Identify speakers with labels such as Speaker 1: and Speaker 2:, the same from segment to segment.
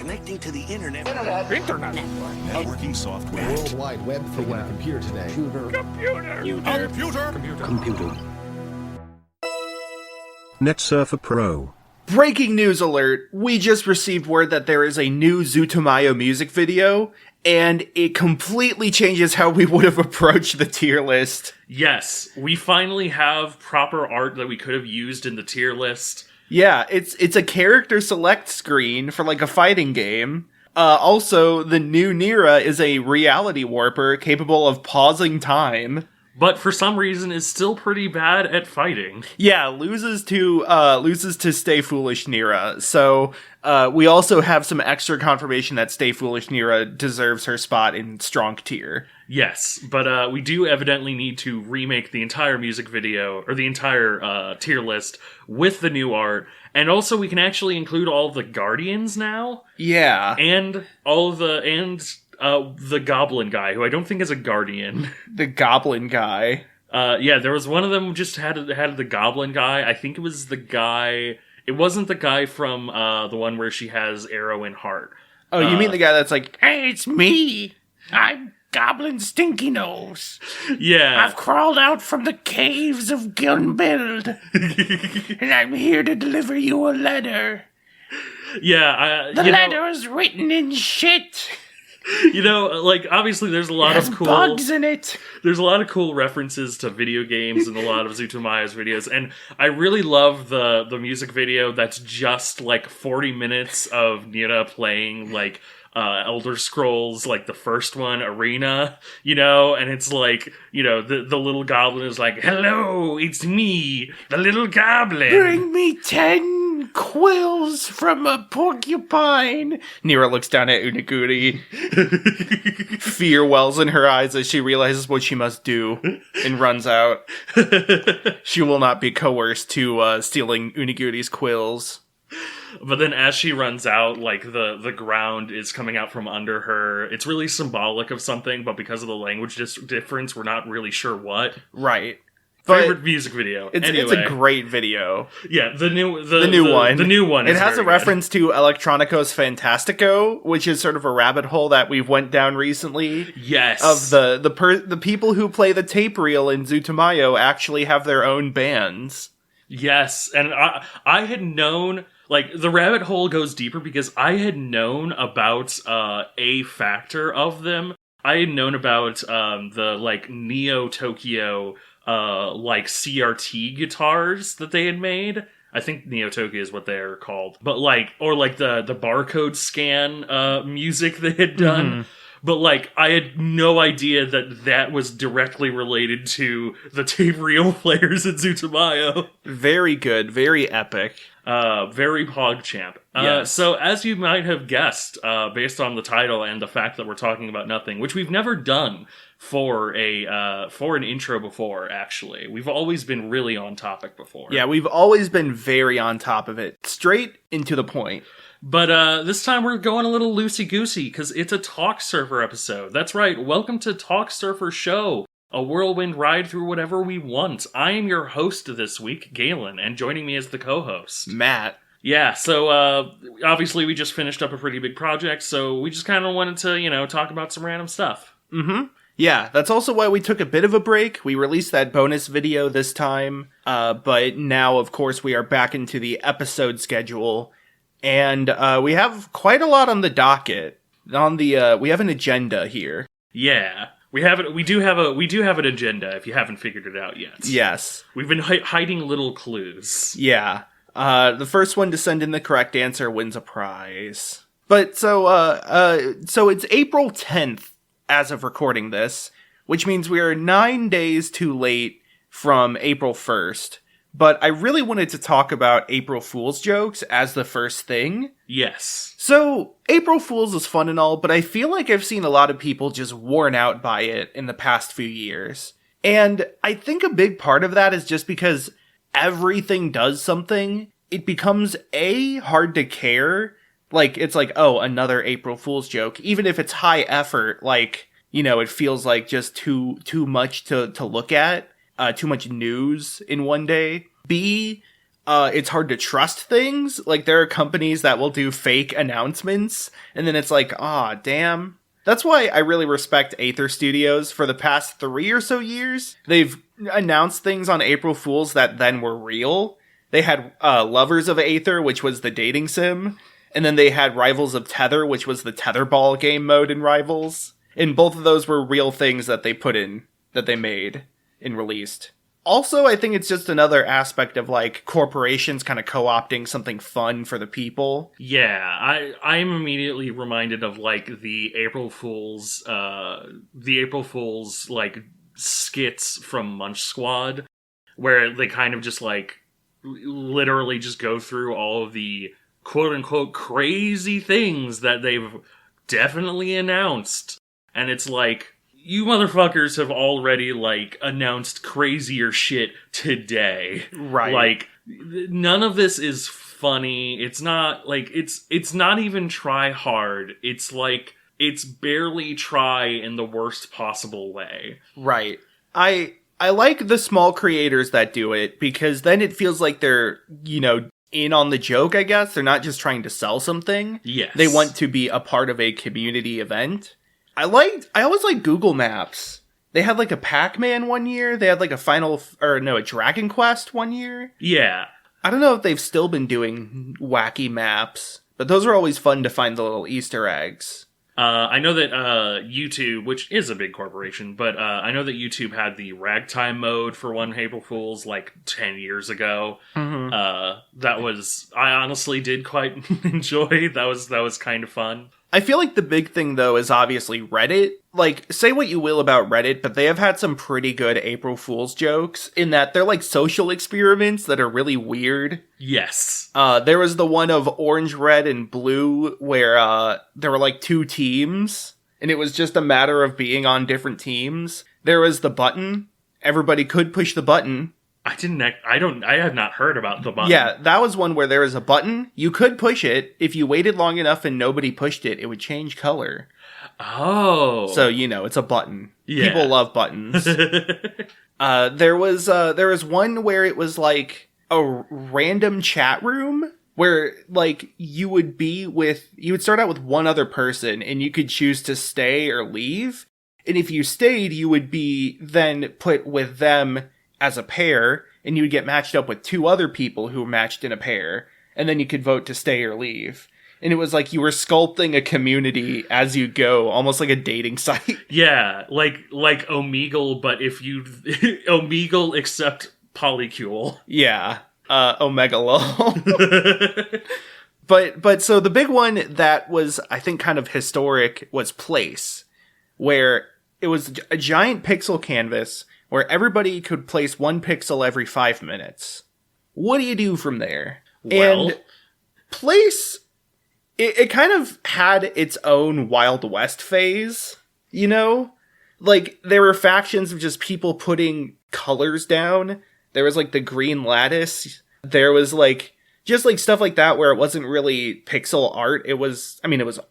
Speaker 1: connecting to the internet.
Speaker 2: Internet.
Speaker 1: Networking software.
Speaker 3: World Wide Web thing on a computer today.
Speaker 1: Computer.
Speaker 4: NetSurfer Pro.
Speaker 5: Breaking news alert, we just received word that there is a new Zutomayo music video, and it completely changes how we would have approached the tier list.
Speaker 2: Yes, we finally have proper art that we could have used in the tier list.
Speaker 5: Yeah, it's a character select screen for like a fighting game. Also, the new Nira is a reality warper capable of pausing time.
Speaker 2: But for some reason is still pretty bad at fighting.
Speaker 5: Yeah, loses to Stay Foolish Nira. So we also have some extra confirmation that Stay Foolish Nira deserves her spot in strong tier.
Speaker 2: Yes, but we do evidently need to remake the entire music video, or the entire tier list, with the new art. And also we can actually include all the Guardians now.
Speaker 5: Yeah.
Speaker 2: And all of the Goblin guy, who I don't think is a Guardian.
Speaker 5: The Goblin guy.
Speaker 2: Yeah, there was one of them who just had the Goblin guy. I think it was the guy... It wasn't the guy from the one where she has Arrow and Heart.
Speaker 5: Oh, you mean the guy that's like, hey, it's me. I'm Goblin Stinkynose.
Speaker 2: Yeah.
Speaker 5: I've crawled out from the caves of Gunbuild. And I'm here to deliver you a letter.
Speaker 2: Yeah.
Speaker 5: The letter is written in shit.
Speaker 2: You know, like, obviously there's a lot of cool...
Speaker 5: bugs in it.
Speaker 2: There's a lot of cool references to video games in a lot of Zutomaya's videos, and I really love the music video that's just, like, 40 minutes of Nira playing, like, Elder Scrolls, like, the first one, Arena, you know, and it's like, you know, the little goblin is like, hello, it's me, the little goblin.
Speaker 5: Bring me 10 quills from a porcupine. Nira looks down at Unaguri. Fear wells in her eyes as she realizes what she must do and runs out. She will not be coerced to stealing Unaguri's quills.
Speaker 2: But then as she runs out, like, the ground is coming out from under her. It's really symbolic of something, but because of the language difference, we're not really sure what.
Speaker 5: Right.
Speaker 2: Favorite music video.
Speaker 5: It's a great video.
Speaker 2: Yeah, the new one.
Speaker 5: The new one.
Speaker 2: It
Speaker 5: has a reference to Electronicos Fantastico, which is sort of a rabbit hole that we've went down recently.
Speaker 2: Yes.
Speaker 5: Of the people who play the tape reel in Zutomayo actually have their own bands.
Speaker 2: Yes, and I had known, like, the rabbit hole goes deeper because I had known about a factor of them. I had known about the, like, Neo Tokyo like CRT guitars that they had made. I think Neo Tokyo is what they're called. But like, or like the barcode scan music they had done. Mm-hmm. But like, I had no idea that was directly related to the tape reel players in Zutomayo.
Speaker 5: Very good, very epic.
Speaker 2: Very PogChamp.
Speaker 5: Yes.
Speaker 2: So as you might have guessed, based on the title and the fact that we're talking about nothing, which we've never done for an intro before, actually. We've always been really on topic before.
Speaker 5: Yeah, we've always been very on top of it. Straight into the point.
Speaker 2: But this time we're going a little loosey-goosey, because it's a Talksurfer episode. That's right, welcome to Talksurfer Show, a whirlwind ride through whatever we want. I am your host this week, Galen, and joining me as the co-host,
Speaker 5: Matt.
Speaker 2: Yeah, so obviously we just finished up a pretty big project, so we just kind of wanted to, you know, talk about some random stuff.
Speaker 5: Mm-hmm. Yeah, that's also why we took a bit of a break. We released that bonus video this time, but now, of course, we are back into the episode schedule. And we have quite a lot on the docket. We have an agenda here.
Speaker 2: Yeah, we do have an agenda. If you haven't figured it out yet.
Speaker 5: Yes,
Speaker 2: we've been hiding little clues.
Speaker 5: Yeah, the first one to send in the correct answer wins a prize. But so it's April 10th as of recording this, which means we are 9 days too late from April 1st. But I really wanted to talk about April Fool's jokes as the first thing.
Speaker 2: Yes.
Speaker 5: So, April Fool's is fun and all, but I feel like I've seen a lot of people just worn out by it in the past few years. And I think a big part of that is just because everything does something. It becomes, hard to care. Like, it's like, oh, another April Fool's joke. Even if it's high effort, like, you know, it feels like just too much to look at. Too much news in one day. B, it's hard to trust things. Like, there are companies that will do fake announcements, and then it's like, aw, damn. That's why I really respect Aether Studios. For the past 3 or so years, they've announced things on April Fools that then were real. They had Lovers of Aether, which was the dating sim, and then they had Rivals of Tether, which was the tetherball game mode in Rivals. And both of those were real things that they put in, that they made and released. Also, I think it's just another aspect of, like, corporations kind of co-opting something fun for the people.
Speaker 2: Yeah, I'm immediately reminded of, like, the April Fool's, like, skits from Munch Squad, where they kind of just, like, literally just go through all of the quote-unquote crazy things that they've definitely announced. And it's like, you motherfuckers have already, like, announced crazier shit today.
Speaker 5: Right.
Speaker 2: Like, none of this is funny. It's not, like, it's not even try hard. It's, like, it's barely try in the worst possible way.
Speaker 5: Right. I like the small creators that do it, because then it feels like they're, you know, in on the joke, I guess. They're not just trying to sell something.
Speaker 2: Yes.
Speaker 5: They want to be a part of a community event. I always like Google Maps. They had like a Pac-Man one year. They had like a Dragon Quest one year.
Speaker 2: Yeah.
Speaker 5: I don't know if they've still been doing wacky maps, but those are always fun to find the little Easter eggs.
Speaker 2: I know that YouTube, which is a big corporation, but I know that YouTube had the ragtime mode for one April Fool's like 10 years ago.
Speaker 5: Mm-hmm.
Speaker 2: I honestly did quite enjoy. That was kind of fun.
Speaker 5: I feel like the big thing, though, is obviously Reddit. Like, say what you will about Reddit, but they have had some pretty good April Fool's jokes in that they're like social experiments that are really weird.
Speaker 2: Yes.
Speaker 5: There was the one of orange, red, and blue where there were like 2 teams, and it was just a matter of being on different teams. There was the button. Everybody could push the button.
Speaker 2: I have not heard about the button.
Speaker 5: Yeah, that was one where there was a button. You could push it. If you waited long enough and nobody pushed it, it would change color.
Speaker 2: Oh.
Speaker 5: So, you know, it's a button.
Speaker 2: Yeah.
Speaker 5: People love buttons. There was one where it was like a random chat room where like you would start out with one other person and you could choose to stay or leave. And if you stayed, you would be then put with them as a pair, and you would get matched up with 2 other people who were matched in a pair, and then you could vote to stay or leave. And it was like you were sculpting a community as you go, almost like a dating site.
Speaker 2: Yeah, like Omegle, but if you Omegle except polycule.
Speaker 5: Yeah, Omega lol. But so the big one that was, I think, kind of historic was Place, where it was a giant pixel canvas where everybody could place 1 pixel every 5 minutes. What do you do from there?
Speaker 2: Well,
Speaker 5: and Place, it kind of had its own Wild West phase, you know? Like, there were factions of just people putting colors down. There was, like, the green lattice. There was, like, just, like, stuff like that where it wasn't really pixel art. It was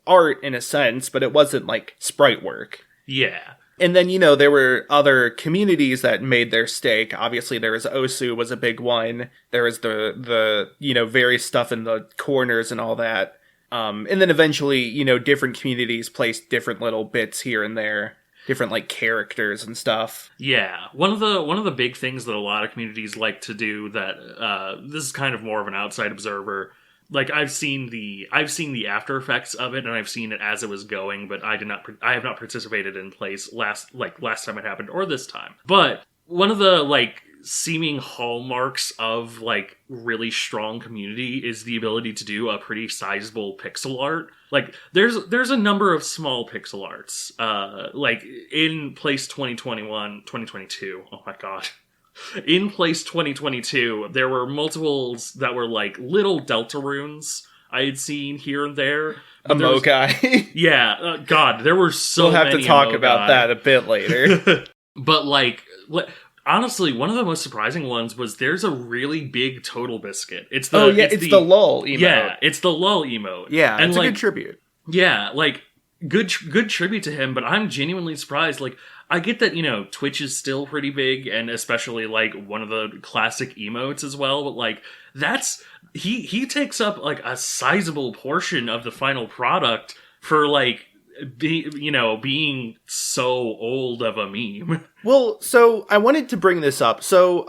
Speaker 5: art in a sense, but it wasn't, like, sprite work.
Speaker 2: yeah.
Speaker 5: And then, you know, there were other communities that made their stake. Obviously, there was Osu was a big one. There was the you know, various stuff in the corners and all that. And then eventually, you know, different communities placed different little bits here and there. Different, like, characters and stuff.
Speaker 2: Yeah. One of the big things that a lot of communities like to do that, this is kind of more of an outside observer. Like, I've seen the after effects of it, and I've seen it as it was going, but I have not participated in Place last time it happened, or this time. But one of the, like, seeming hallmarks of, like, really strong community is the ability to do a pretty sizable pixel art. Like, there's a number of small pixel arts, like, in Place 2022, oh my god. In Place 2022, there were multiples that were like little delta runes I had seen here and there.
Speaker 5: Amokai.
Speaker 2: Yeah, God, there were so many.
Speaker 5: We'll have to talk about that a bit later.
Speaker 2: But like, honestly, one of the most surprising ones was there's a really big Total Biscuit. It's the
Speaker 5: the lull emote.
Speaker 2: Yeah, it's the lull emote.
Speaker 5: Yeah,
Speaker 2: and
Speaker 5: it's
Speaker 2: like,
Speaker 5: a good tribute.
Speaker 2: Yeah, like good tribute to him. But I'm genuinely surprised. Like, I get that, you know, Twitch is still pretty big, and especially, like, one of the classic emotes as well, but, like, he takes up like a sizable portion of the final product for like being so old of a meme.
Speaker 5: Well, so I wanted to bring this up. So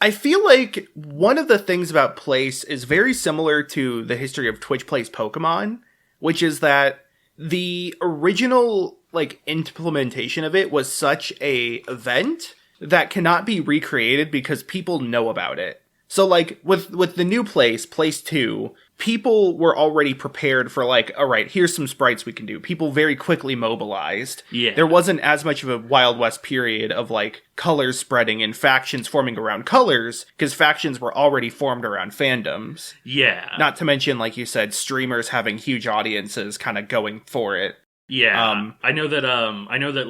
Speaker 5: I feel like one of the things about Place is very similar to the history of Twitch Plays Pokemon, which is that the original like implementation of it was such a event that cannot be recreated because people know about it. So like with the new Place 2, people were already prepared for like, all right, here's some sprites we can do. People very quickly mobilized.
Speaker 2: Yeah.
Speaker 5: There wasn't as much of a Wild West period of like colors spreading and factions forming around colors, because factions were already formed around fandoms.
Speaker 2: Yeah.
Speaker 5: Not to mention, like you said, streamers having huge audiences kind of going for it.
Speaker 2: Yeah. I know that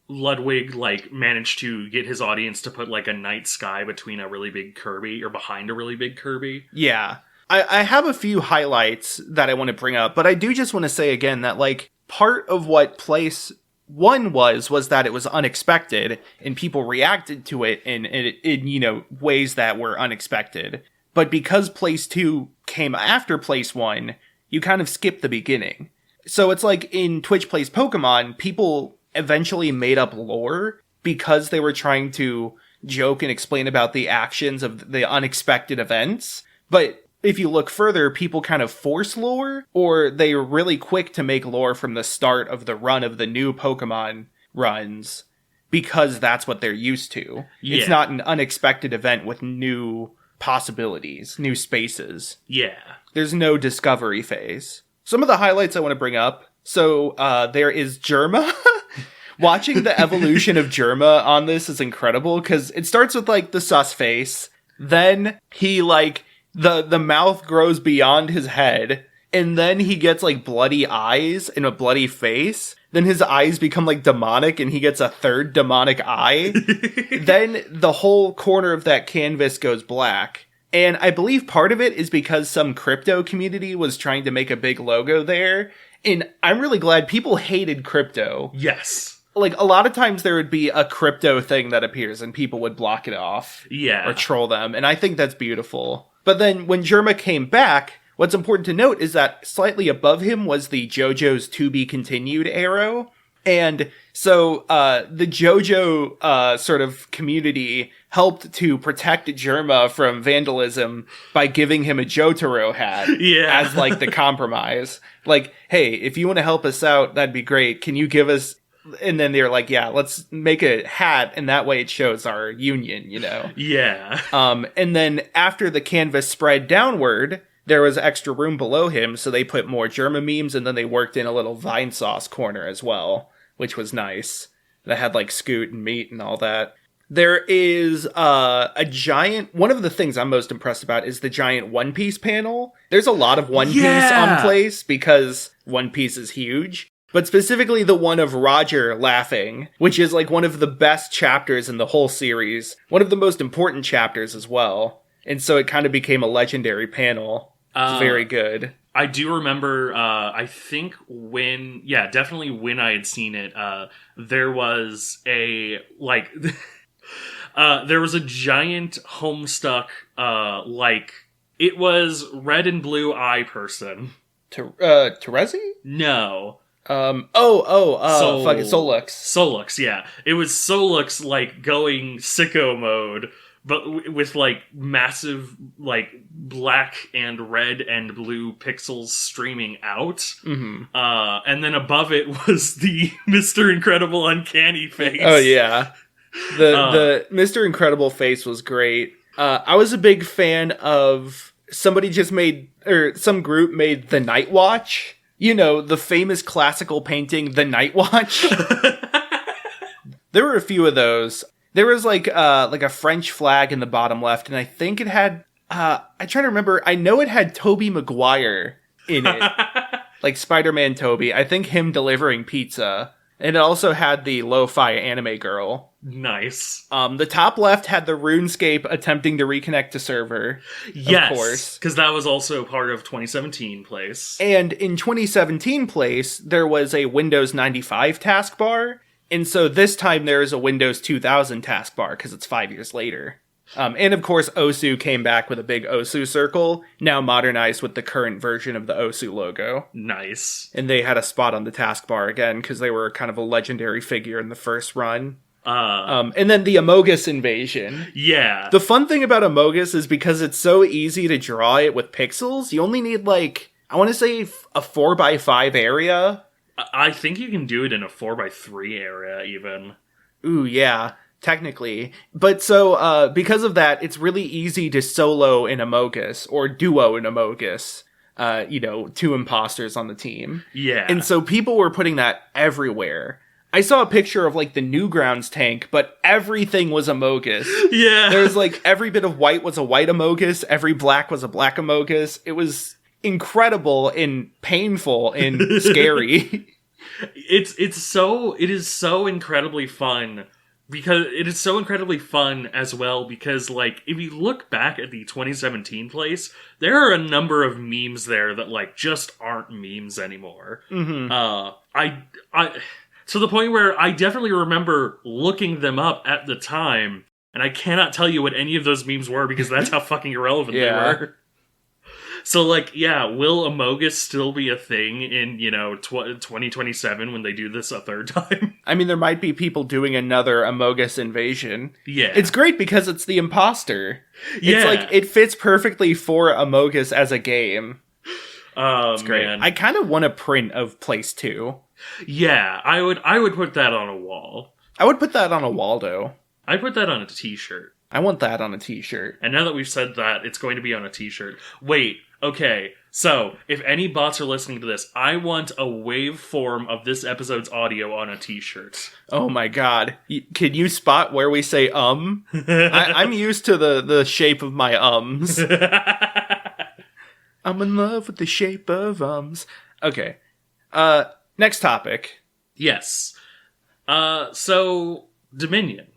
Speaker 2: Ludwig like managed to get his audience to put like a night sky between a really big Kirby or behind a really big Kirby.
Speaker 5: Yeah. I have a few highlights that I want to bring up, but I do just want to say again that like part of what Place 1 was that it was unexpected and people reacted to it in ways that were unexpected. But because Place 2 came after Place 1, you kind of skip the beginning. So it's like in Twitch Plays Pokemon, people eventually made up lore because they were trying to joke and explain about the actions of the unexpected events. But if you look further, people kind of force lore, or they're really quick to make lore from the start of the run of the new Pokemon runs because that's what they're used to. Yeah. It's not an unexpected event with new possibilities, new spaces.
Speaker 2: Yeah.
Speaker 5: There's no discovery phase. Some of the highlights I want to bring up. So there is Germa. Watching the evolution of Germa on this is incredible because it starts with like the sus face. Then he like the mouth grows beyond his head. And then he gets like bloody eyes and a bloody face. Then his eyes become like demonic and he gets a third demonic eye. Then the whole corner of that canvas goes black. And I believe part of it is because some crypto community was trying to make a big logo there. And I'm really glad people hated crypto.
Speaker 2: Yes.
Speaker 5: Like, a lot of times there would be a crypto thing that appears and people would block it off.
Speaker 2: Yeah.
Speaker 5: Or troll them. And I think that's beautiful. But then when Germa came back, what's important to note is that slightly above him was the JoJo's To Be Continued arrow. And so the JoJo sort of community helped to protect Germa from vandalism by giving him a Jotaro hat as like the compromise. Like, hey, if you want to help us out, that'd be great. Can you give us... And then they're like, yeah, let's make a hat, and that way it shows our union, you know?
Speaker 2: Yeah.
Speaker 5: And then after the canvas spread downward, there was extra room below him, so they put more Germa memes, and then they worked in a little Vine Sauce corner as well, which was nice. That had, like, Scoot and Meat and all that. There is a giant... One of the things I'm most impressed about is the giant One Piece panel. There's a lot of One Piece on Place, because One Piece is huge. But specifically the one of Roger laughing, which is like one of the best chapters in the whole series. One of the most important chapters as well. And so it kind of became a legendary panel. It's very good.
Speaker 2: I do remember, I think definitely when I had seen it, there was a, like, there was a giant Homestuck, like, it was red and blue eye person.
Speaker 5: Terezi?
Speaker 2: No.
Speaker 5: Fucking Solux.
Speaker 2: Solux, yeah. It was Solux, like, going sicko mode, but with, like, massive, like, black and red and blue pixels streaming out.
Speaker 5: Mm-hmm.
Speaker 2: And then above it was the Mr. Incredible Uncanny face.
Speaker 5: Oh, yeah. The Mr. Incredible face was great. I was a big fan of... Somebody just made... Or some group made The Night Watch. You know, the famous classical painting, The Night Watch. There were a few of those. There was like a French flag in the bottom left, and I think it had, I'm trying to remember, I know it had Tobey Maguire in it. Like Spider-Man Tobey. I think him delivering pizza. And it also had the lo-fi anime girl.
Speaker 2: Nice.
Speaker 5: The top left had the RuneScape attempting to reconnect to server.
Speaker 2: Yes,
Speaker 5: of course.
Speaker 2: Because that was also part of 2017 Place.
Speaker 5: And in 2017 Place, there was a Windows 95 taskbar. And so this time there is a Windows 2000 taskbar because it's 5 years later. And of course, Osu came back with a big Osu circle, now modernized with the current version of the Osu logo.
Speaker 2: Nice.
Speaker 5: And they had a spot on the taskbar again, because they were kind of a legendary figure in the first run. And then the Amogus invasion.
Speaker 2: Yeah.
Speaker 5: The fun thing about Amogus is because it's so easy to draw it with pixels, you only need, like, I want to say a 4x5 area.
Speaker 2: I think you can do it in a 4x3 area, even.
Speaker 5: Ooh, yeah. Technically. But so, because of that, it's really easy to solo in Amogus, or duo in Amogus. 2 imposters on the team.
Speaker 2: Yeah.
Speaker 5: And so people were putting that everywhere. I saw a picture of, like, the Newgrounds tank, but everything was Amogus.
Speaker 2: Yeah.
Speaker 5: There's, like, every bit of white was a white Amogus, every black was a black Amogus. It was incredible and painful and scary.
Speaker 2: It is so incredibly fun. Because it is so incredibly fun as well, because, like, if you look back at the 2017 place, there are a number of memes there that, like, just aren't memes anymore. Mm-hmm. To the point where I definitely remember looking them up at the time, and I cannot tell you what any of those memes were, because that's how fucking irrelevant they were. So, like, yeah, will Amogus still be a thing in, 2027 when they do this a third time?
Speaker 5: I mean, there might be people doing another Amogus invasion.
Speaker 2: Yeah.
Speaker 5: It's great because it's the imposter.
Speaker 2: Yeah.
Speaker 5: It's like, it fits perfectly for Amogus as a game.
Speaker 2: It's
Speaker 5: great.
Speaker 2: Man.
Speaker 5: I kind of want a print of Place 2.
Speaker 2: Yeah, I would put that on a wall.
Speaker 5: I would put that on a Waldo.
Speaker 2: I'd put that on a t-shirt.
Speaker 5: I want that on a t-shirt.
Speaker 2: And now that we've said that, it's going to be on a t-shirt. Wait, okay, so, if any bots are listening to this, I want a waveform of this episode's audio on a t-shirt.
Speaker 5: Oh my god. Can you spot where we say I'm used to the shape of my ums. I'm in love with the shape of ums. Okay. Next topic.
Speaker 2: Yes. So, Dominion.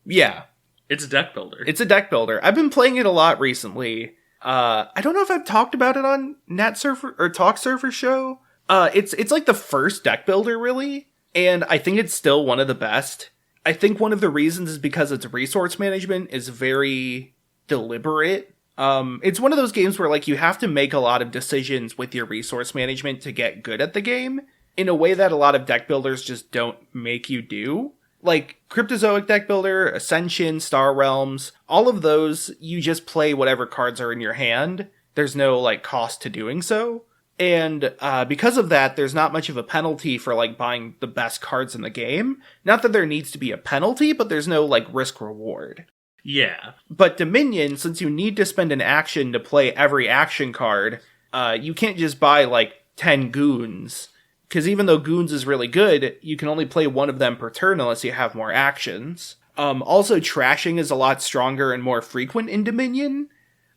Speaker 5: Yeah.
Speaker 2: It's a deck builder.
Speaker 5: It's a deck builder. I've been playing it a lot recently. I don't know if I've talked about it on Natsurfer or Talksurfer show. It's like the first deck builder, really. And I think it's still one of the best. I think one of the reasons is because its resource management is very deliberate. It's one of those games where, like, you have to make a lot of decisions with your resource management to get good at the game in a way that a lot of deck builders just don't make you do. Like, Cryptozoic deck builder, Ascension, Star Realms, all of those, you just play whatever cards are in your hand. There's no, like, cost to doing so. And because of that, there's not much of a penalty for, like, buying the best cards in the game. Not that there needs to be a penalty, but there's no, like, risk-reward.
Speaker 2: Yeah.
Speaker 5: But Dominion, since you need to spend an action to play every action card, you can't just buy, like, 10 goons. Because even though goons is really good, you can only play one of them per turn unless you have more actions. Also, trashing is a lot stronger and more frequent in Dominion.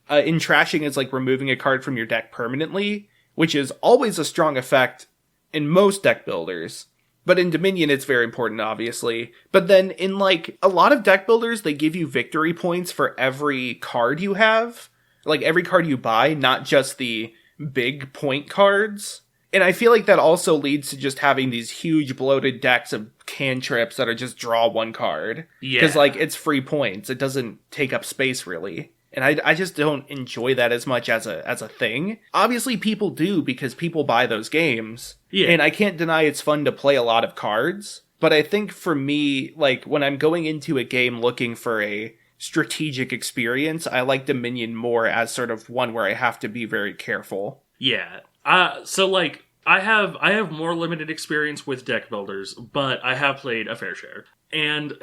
Speaker 5: In trashing, it's like removing a card from your deck permanently, which is always a strong effect in most deck builders. But in Dominion, it's very important, obviously. But then in, like, a lot of deck builders, they give you victory points for every card you have. Like, every card you buy, not just the big point cards. And I feel like that also leads to just having these huge bloated decks of cantrips that are just draw one card.
Speaker 2: Yeah.
Speaker 5: Because, like, it's free points. It doesn't take up space, really. And I just don't enjoy that as much as a thing. Obviously, people do because people buy those games.
Speaker 2: Yeah.
Speaker 5: And I can't deny it's fun to play a lot of cards. But I think for me, like, when I'm going into a game looking for a strategic experience, I like Dominion more as sort of one where I have to be very careful.
Speaker 2: Yeah. So, like, I have more limited experience with deck builders, but I have played a fair share. And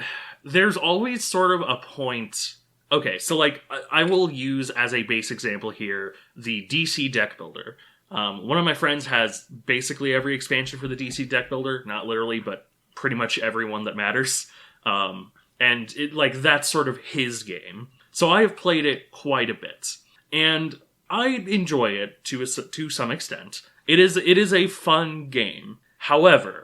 Speaker 2: there's always sort of a point... Okay, so, like, I will use as a base example here the DC deck builder. One of my friends has basically every expansion for the DC deck builder. Not literally, but pretty much every one that matters. And, that's sort of his game. So I have played it quite a bit. And I enjoy it to some extent. It is a fun game. However,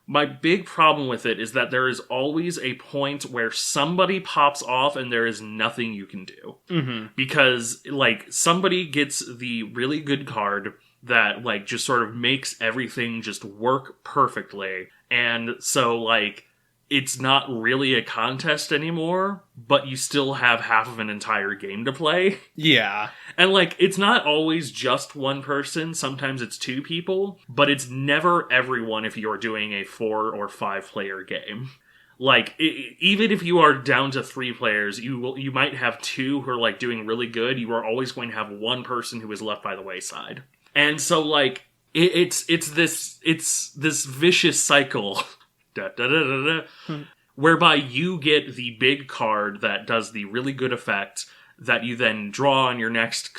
Speaker 2: my big problem with it is that there is always a point where somebody pops off and there is nothing you can do. Mm-hmm. Because, like, somebody gets the really good card that, like, just sort of makes everything just work perfectly. And so, like, it's not really a contest anymore, but you still have half of an entire game to play.
Speaker 5: Yeah.
Speaker 2: And, like, it's not always just one person. Sometimes it's two people. But it's never everyone if you're doing a 4 or 5 player game. Like, even if you are down to 3 players, you might have 2 who are, like, doing really good. You are always going to have one person who is left by the wayside. And so, like, it's this vicious cycle whereby you get the big card that does the really good effect that you then draw on your next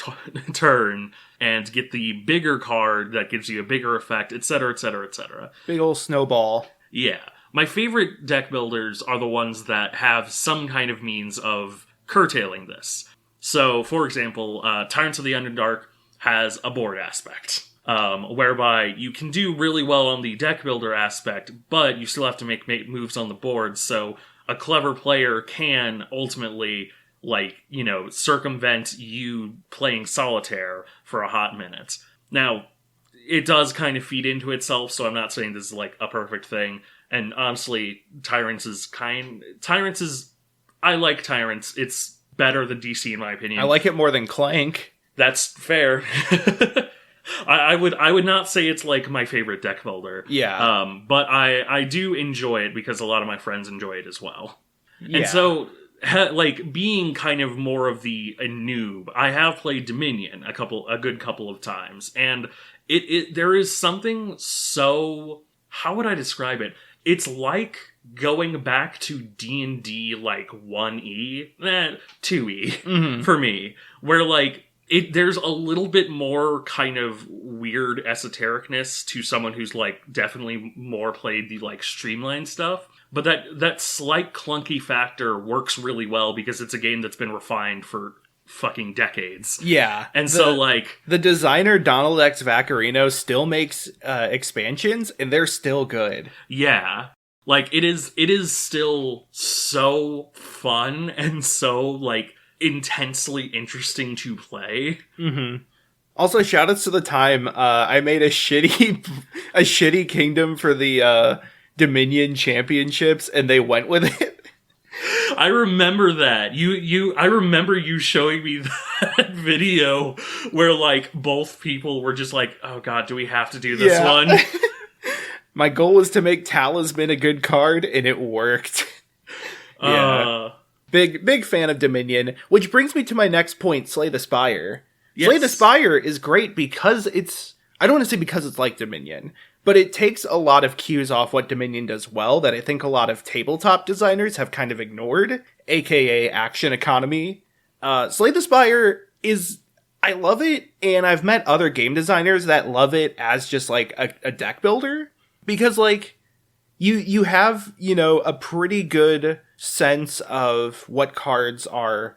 Speaker 2: turn, and get the bigger card that gives you a bigger effect, etc., etc., etc.
Speaker 5: Big old snowball.
Speaker 2: Yeah. My favorite deck builders are the ones that have some kind of means of curtailing this. So, for example, Tyrants of the Underdark has a board aspect. Whereby you can do really well on the deck builder aspect, but you still have to make moves on the board, so a clever player can ultimately, like, you know, circumvent you playing solitaire for a hot minute. Now, it does kind of feed into itself, so I'm not saying this is, like, a perfect thing, and honestly, I like Tyrants. It's better than DC, in my opinion.
Speaker 5: I like it more than Clank.
Speaker 2: That's fair. I would not say it's, like, my favorite deck builder.
Speaker 5: Yeah.
Speaker 2: But I do enjoy it because a lot of my friends enjoy it as well.
Speaker 5: Yeah.
Speaker 2: And so, like, being kind of more of a noob, I have played Dominion a good couple of times, and there is something so, how would I describe it? It's like going back to D&D, like, 1E, 2E, for me, where, like, there's a little bit more kind of weird esotericness to someone who's, like, definitely more played the, like, streamlined stuff. But that slight clunky factor works really well because it's a game that's been refined for fucking decades.
Speaker 5: Yeah.
Speaker 2: And so, like,
Speaker 5: the designer Donald X. Vaccarino still makes expansions, and they're still good.
Speaker 2: Yeah. Like, it is still so fun and so, like, intensely interesting to play.
Speaker 5: Mm-hmm. Also, shoutouts to the time I made a shitty kingdom for the Dominion Championships, and they went with it.
Speaker 2: I remember that. I remember you showing me that video where, like, both people were just like, oh god, do we have to do this one?
Speaker 5: My goal was to make Talisman a good card, and it worked. Yeah. Big fan of Dominion, which brings me to my next point, Slay the Spire. Yes. Slay the Spire is great because I don't want to say because it's like Dominion, but it takes a lot of cues off what Dominion does well that I think a lot of tabletop designers have kind of ignored, aka action economy. Slay the Spire I love it, and I've met other game designers that love it as just, like, a deck builder, because, like, you have, you know, a pretty good sense of what cards are,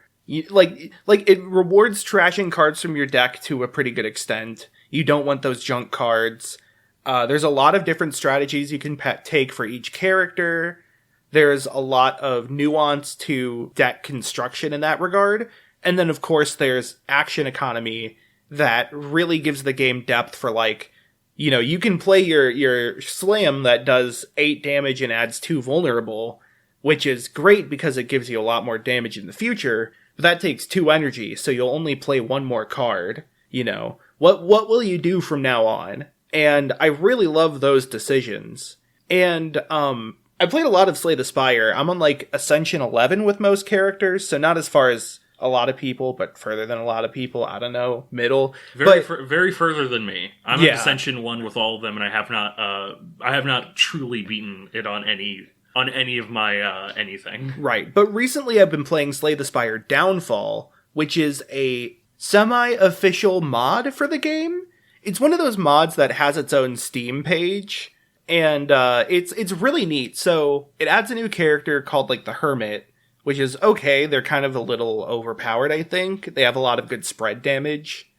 Speaker 5: like it rewards trashing cards from your deck to a pretty good extent. You don't want those junk cards. There's a lot of different strategies you can take for each character. There's a lot of nuance to deck construction in that regard. And then, of course, there's action economy that really gives the game depth for, like, you know, you can play your slam that does 8 damage and adds 2 vulnerable, which is great because it gives you a lot more damage in the future, but that takes 2 energy, so you'll only play 1 more card, you know. What will you do from now on? And I really love those decisions. And I played a lot of Slay the Spire. I'm on, like, Ascension 11 with most characters, so not as far as a lot of people, but further than a lot of people. I don't know, middle.
Speaker 2: Very further than me. I'm on Ascension 1 with all of them, and I have not truly beaten it on any of my anything.
Speaker 5: Right, but recently I've been playing Slay the Spire Downfall, which is a semi-official mod for the game. It's one of those mods that has its own Steam page, and it's really neat. So it adds a new character called, like, the Hermit, which is okay. They're kind of a little overpowered, I think. They have a lot of good spread damage.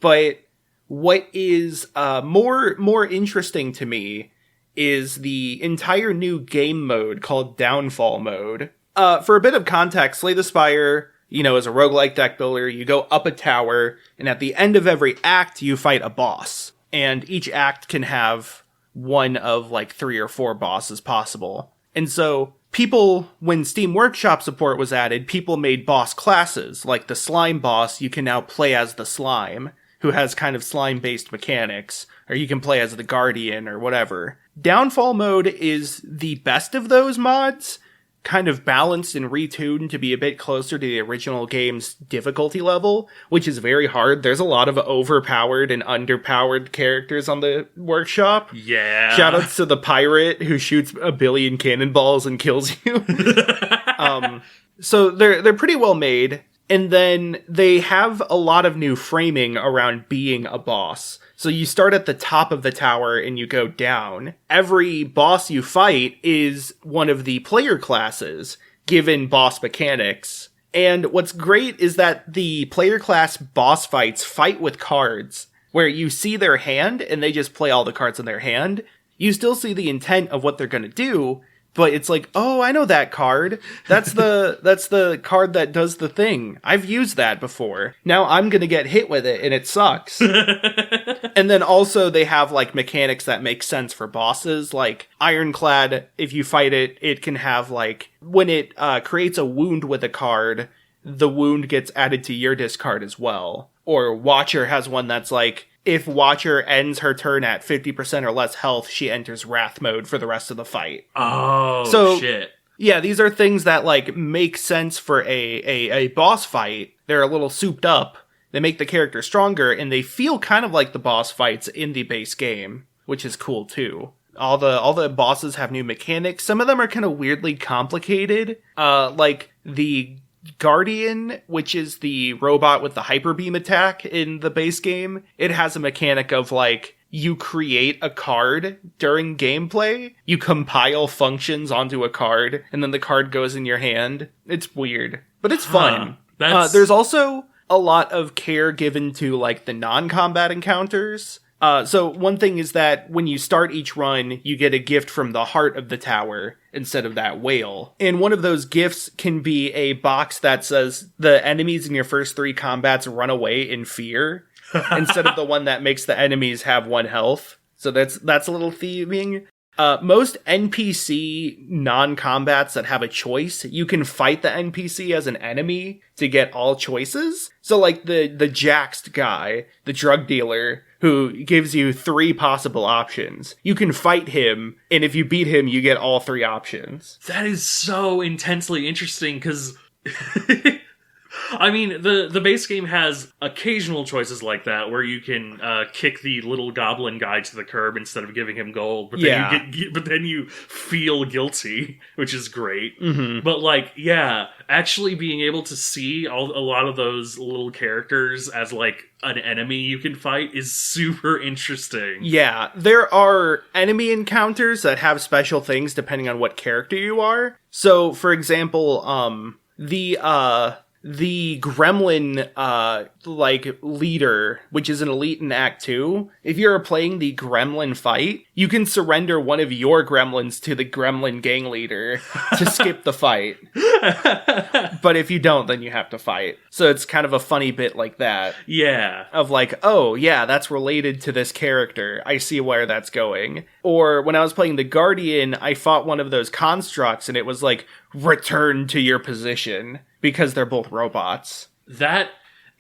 Speaker 5: But what is more interesting to me is the entire new game mode called Downfall mode. For a bit of context, Slay the Spire, you know, is a roguelike deck builder. You go up a tower, and at the end of every act, you fight a boss. And each act can have one of, like, 3 or 4 bosses possible. And so people, when Steam Workshop support was added, people made boss classes. Like the slime boss, you can now play as the slime, who has kind of slime-based mechanics, or you can play as the guardian or whatever. Downfall mode is the best of those mods, kind of balanced and retuned to be a bit closer to the original game's difficulty level, which is very hard. There's a lot of overpowered and underpowered characters on the workshop.
Speaker 2: Yeah.
Speaker 5: Shoutouts to the pirate who shoots a billion cannonballs and kills you. So they're pretty well made. And then they have a lot of new framing around being a boss. So you start at the top of the tower and you go down. Every boss you fight is one of the player classes, given boss mechanics. And what's great is that the player class boss fight with cards, where you see their hand and they just play all the cards in their hand. You still see the intent of what they're going to do, but it's like, oh, I know that card. That's the card that does the thing. I've used that before. Now I'm going to get hit with it and it sucks. And then also they have like mechanics that make sense for bosses. Like Ironclad, if you fight it, it can have like, when it creates a wound with a card, the wound gets added to your discard as well. Or Watcher has one that's like, if Watcher ends her turn at 50% or less health, she enters Wrath mode for the rest of the fight.
Speaker 2: Oh,
Speaker 5: so,
Speaker 2: shit.
Speaker 5: Yeah, these are things that, like, make sense for a boss fight. They're a little souped up. They make the character stronger, and they feel kind of like the boss fights in the base game, which is cool, too. All the bosses have new mechanics. Some of them are kind of weirdly complicated. Like, the Guardian, which is the robot with the hyper beam attack in the base game, it has a mechanic of like, you create a card during gameplay, you compile functions onto a card, and then the card goes in your hand. It's weird, but it's fun. There's also a lot of care given to like the non-combat encounters. So one thing is that when you start each run, you get a gift from the heart of the tower instead of that whale. And one of those gifts can be a box that says the enemies in your first 3 combats run away in fear instead of the one that makes the enemies have 1 health. So that's a little theming. Most NPC non-combats that have a choice, you can fight the NPC as an enemy to get all choices. So like the Jaxed guy, the drug dealer, who gives you 3 possible options. You can fight him, and if you beat him, you get all 3 options.
Speaker 2: That is so intensely interesting, because I mean, the base game has occasional choices like that, where you can kick the little goblin guy to the curb instead of giving him gold, but then but then you feel guilty, which is great. Mm-hmm. But like, yeah, actually being able to see a lot of those little characters as like an enemy you can fight is super interesting. Yeah,
Speaker 5: there are enemy encounters that have special things depending on what character you are. So, for example, the gremlin, like, leader, which is an elite in Act 2, if you're playing the gremlin fight, you can surrender one of your gremlins to the gremlin gang leader to skip the fight. But if you don't, then you have to fight. So it's kind of a funny bit like that.
Speaker 2: Yeah.
Speaker 5: Of like, oh, yeah, that's related to this character. I see where that's going. Or when I was playing the Guardian, I fought one of those constructs, and it was like, return to your position. Because they're both robots.
Speaker 2: That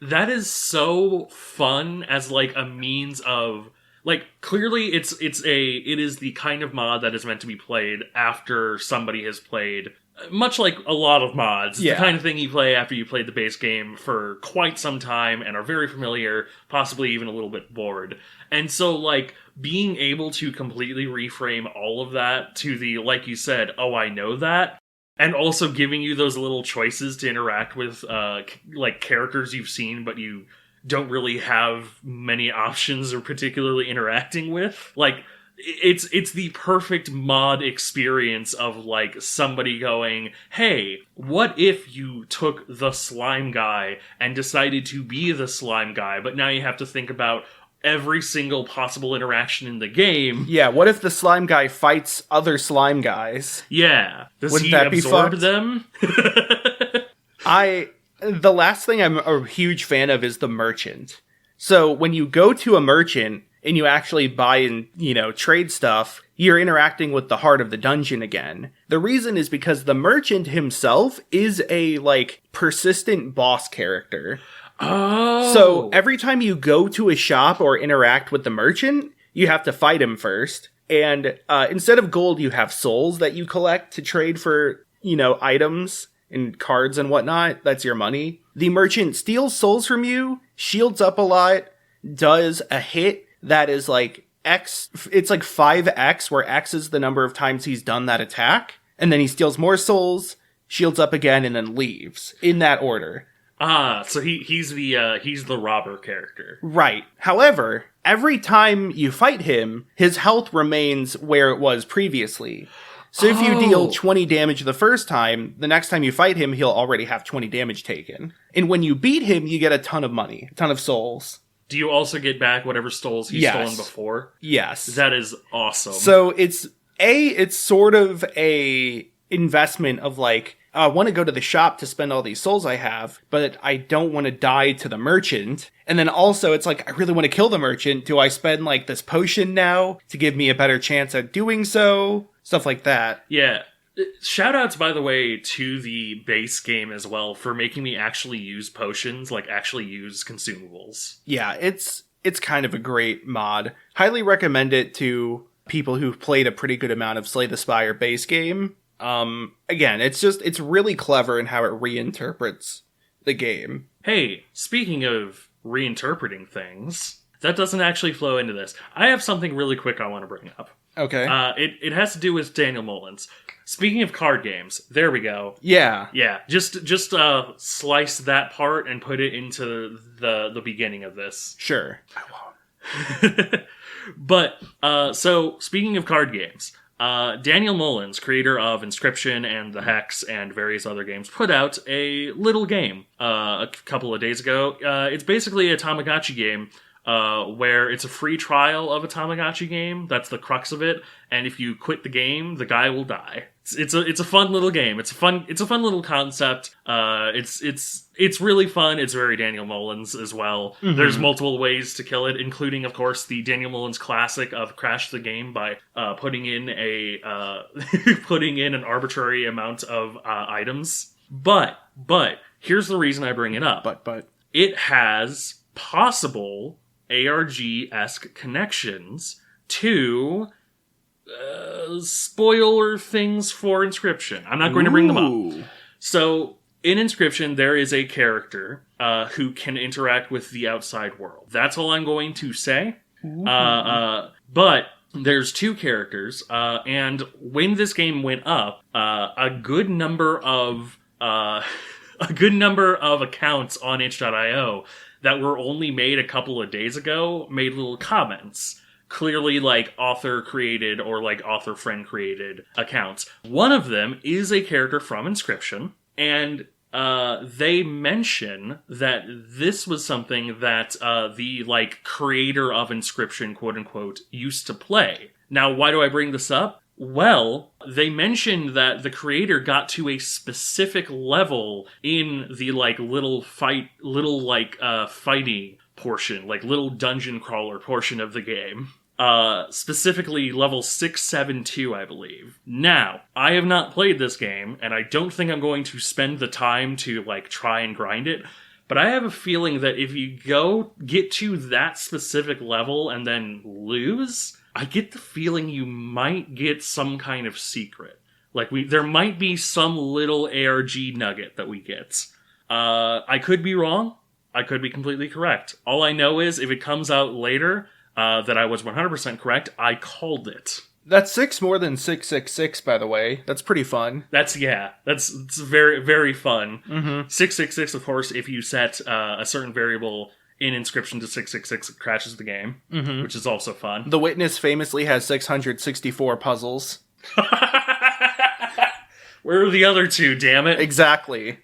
Speaker 2: is so fun as like a means of like, clearly it is the kind of mod that is meant to be played after somebody has played, much like a lot of mods. Yeah. The kind of thing you play after you played the base game for quite some time and are very familiar, possibly even a little bit bored. And so like being able to completely reframe all of that to the, like you said, oh, I know that. And also giving you those little choices to interact with, like, characters you've seen, but you don't really have many options or particularly interacting with. Like, it's the perfect mod experience of, like, somebody going, hey, what if you took the slime guy and decided to be the slime guy, but now you have to think about every single possible interaction in the game.
Speaker 5: Yeah, what if the slime guy fights other slime guys?
Speaker 2: Yeah. Does he absorb them?
Speaker 5: The last thing I'm a huge fan of is the merchant. So when you go to a merchant, and you actually buy and, trade stuff, you're interacting with the heart of the dungeon again. The reason is because the merchant himself is a, persistent boss character.
Speaker 2: Oh.
Speaker 5: So every time you go to a shop or interact with the merchant, you have to fight him first. And instead of gold, you have souls that you collect to trade for, items and cards and whatnot. That's your money. The merchant steals souls from you, shields up a lot, does a hit that is X. It's 5X, where X is the number of times he's done that attack. And then he steals more souls, shields up again, and then leaves. In that order.
Speaker 2: So he's the robber character.
Speaker 5: Right. However, every time you fight him, his health remains where it was previously. So if you deal 20 damage the first time, the next time you fight him, he'll already have 20 damage taken. And when you beat him, you get a ton of money, a ton of souls.
Speaker 2: Do you also get back whatever souls he's stolen before?
Speaker 5: Yes.
Speaker 2: That is awesome.
Speaker 5: So it's sort of a investment of I want to go to the shop to spend all these souls I have, but I don't want to die to the merchant. And then also it's I really want to kill the merchant. Do I spend this potion now to give me a better chance at doing so? Stuff like that.
Speaker 2: Yeah. Shoutouts, by the way, to the base game as well for making me actually use potions, actually use consumables.
Speaker 5: Yeah, it's kind of a great mod. Highly recommend it to people who've played a pretty good amount of Slay the Spire base game. Again, it's really clever in how it reinterprets the game.
Speaker 2: Hey, speaking of reinterpreting things, that doesn't actually flow into this. I have something really quick I want to bring up.
Speaker 5: Okay.
Speaker 2: It has to do with Daniel Mullins. Speaking of card games, there we go.
Speaker 5: Yeah.
Speaker 2: Yeah, just slice that part and put it into the beginning of this.
Speaker 5: Sure. I won't.
Speaker 2: But, so, speaking of card games, Daniel Mullins, creator of Inscription and The Hex and various other games, put out a little game a couple of days ago. It's basically a Tamagotchi game, where it's a free trial of a Tamagotchi game. That's the crux of it. And if you quit the game, the guy will die. It's a fun little game. It's a fun little concept. It's really fun. It's very Daniel Mullins as well. Mm-hmm. There's multiple ways to kill it, including, of course, the Daniel Mullins classic of crash the game by putting in an arbitrary amount of items. But here's the reason I bring it up.
Speaker 5: But
Speaker 2: it has possible ARG-esque connections to spoiler things for Inscription. I'm not going to bring them up. So, in Inscription, there is a character who can interact with the outside world. That's all I'm going to say. But there's two characters, and when this game went up, a good number of accounts on itch.io that were only made a couple of days ago made little comments. Clearly, author-created or, author-friend-created accounts. One of them is a character from Inscription, and they mention that this was something that the, creator of Inscription, quote-unquote, used to play. Now, why do I bring this up? Well, they mentioned that the creator got to a specific level in the, fighting portion, little dungeon crawler portion of the game. Specifically level 672, I believe. Now, I have not played this game, and I don't think I'm going to spend the time to, try and grind it, but I have a feeling that if you get to that specific level and then lose, I get the feeling you might get some kind of secret. There might be some little ARG nugget that we get. I could be wrong. I could be completely correct. All I know is, if it comes out later, that I was 100% correct, I called it.
Speaker 5: That's 6 more than 666, by the way. That's pretty fun.
Speaker 2: It's very, very fun.
Speaker 5: Mm-hmm.
Speaker 2: 666, of course, if you set a certain variable in Inscription to 666, it crashes the game, which is also fun.
Speaker 5: The Witness famously has 664 puzzles.
Speaker 2: Where are the other two, damn it?
Speaker 5: Exactly.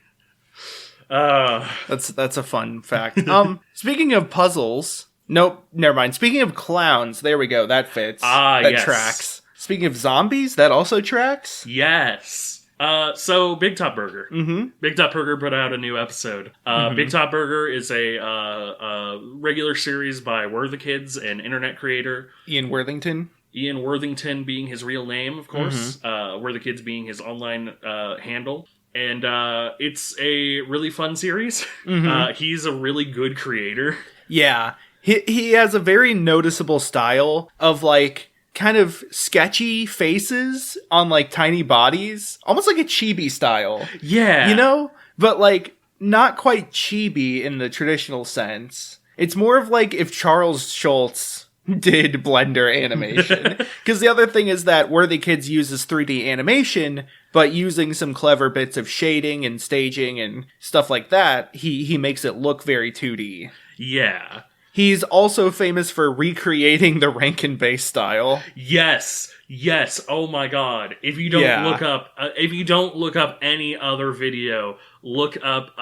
Speaker 5: That's a fun fact. Speaking of puzzles... Nope, never mind. Speaking of clowns, there we go. That fits. That
Speaker 2: yes.
Speaker 5: tracks. Speaking of zombies, that also tracks?
Speaker 2: Yes. So Bigtop Burger. Mm-hmm. Bigtop Burger put out a new episode. Bigtop Burger is a regular series by Worthikids, an internet creator.
Speaker 5: Ian
Speaker 2: Worthington being his real name, of course. Worthikids being his online handle. And it's a really fun series. He's a really good creator.
Speaker 5: Yeah. He has a very noticeable style of, like, kind of sketchy faces on, like, tiny bodies. Almost like a chibi style.
Speaker 2: Yeah.
Speaker 5: You know? But, like, not quite chibi in the traditional sense. It's more of like if Charles Schultz did Blender animation. Because the other thing is that Worthikids uses 3D animation, but using some clever bits of shading and staging and stuff like that, he makes it look very 2D.
Speaker 2: Yeah.
Speaker 5: He's also famous for recreating the Rankin Bass style.
Speaker 2: Yes. Oh my god. If you don't look up any other video, look up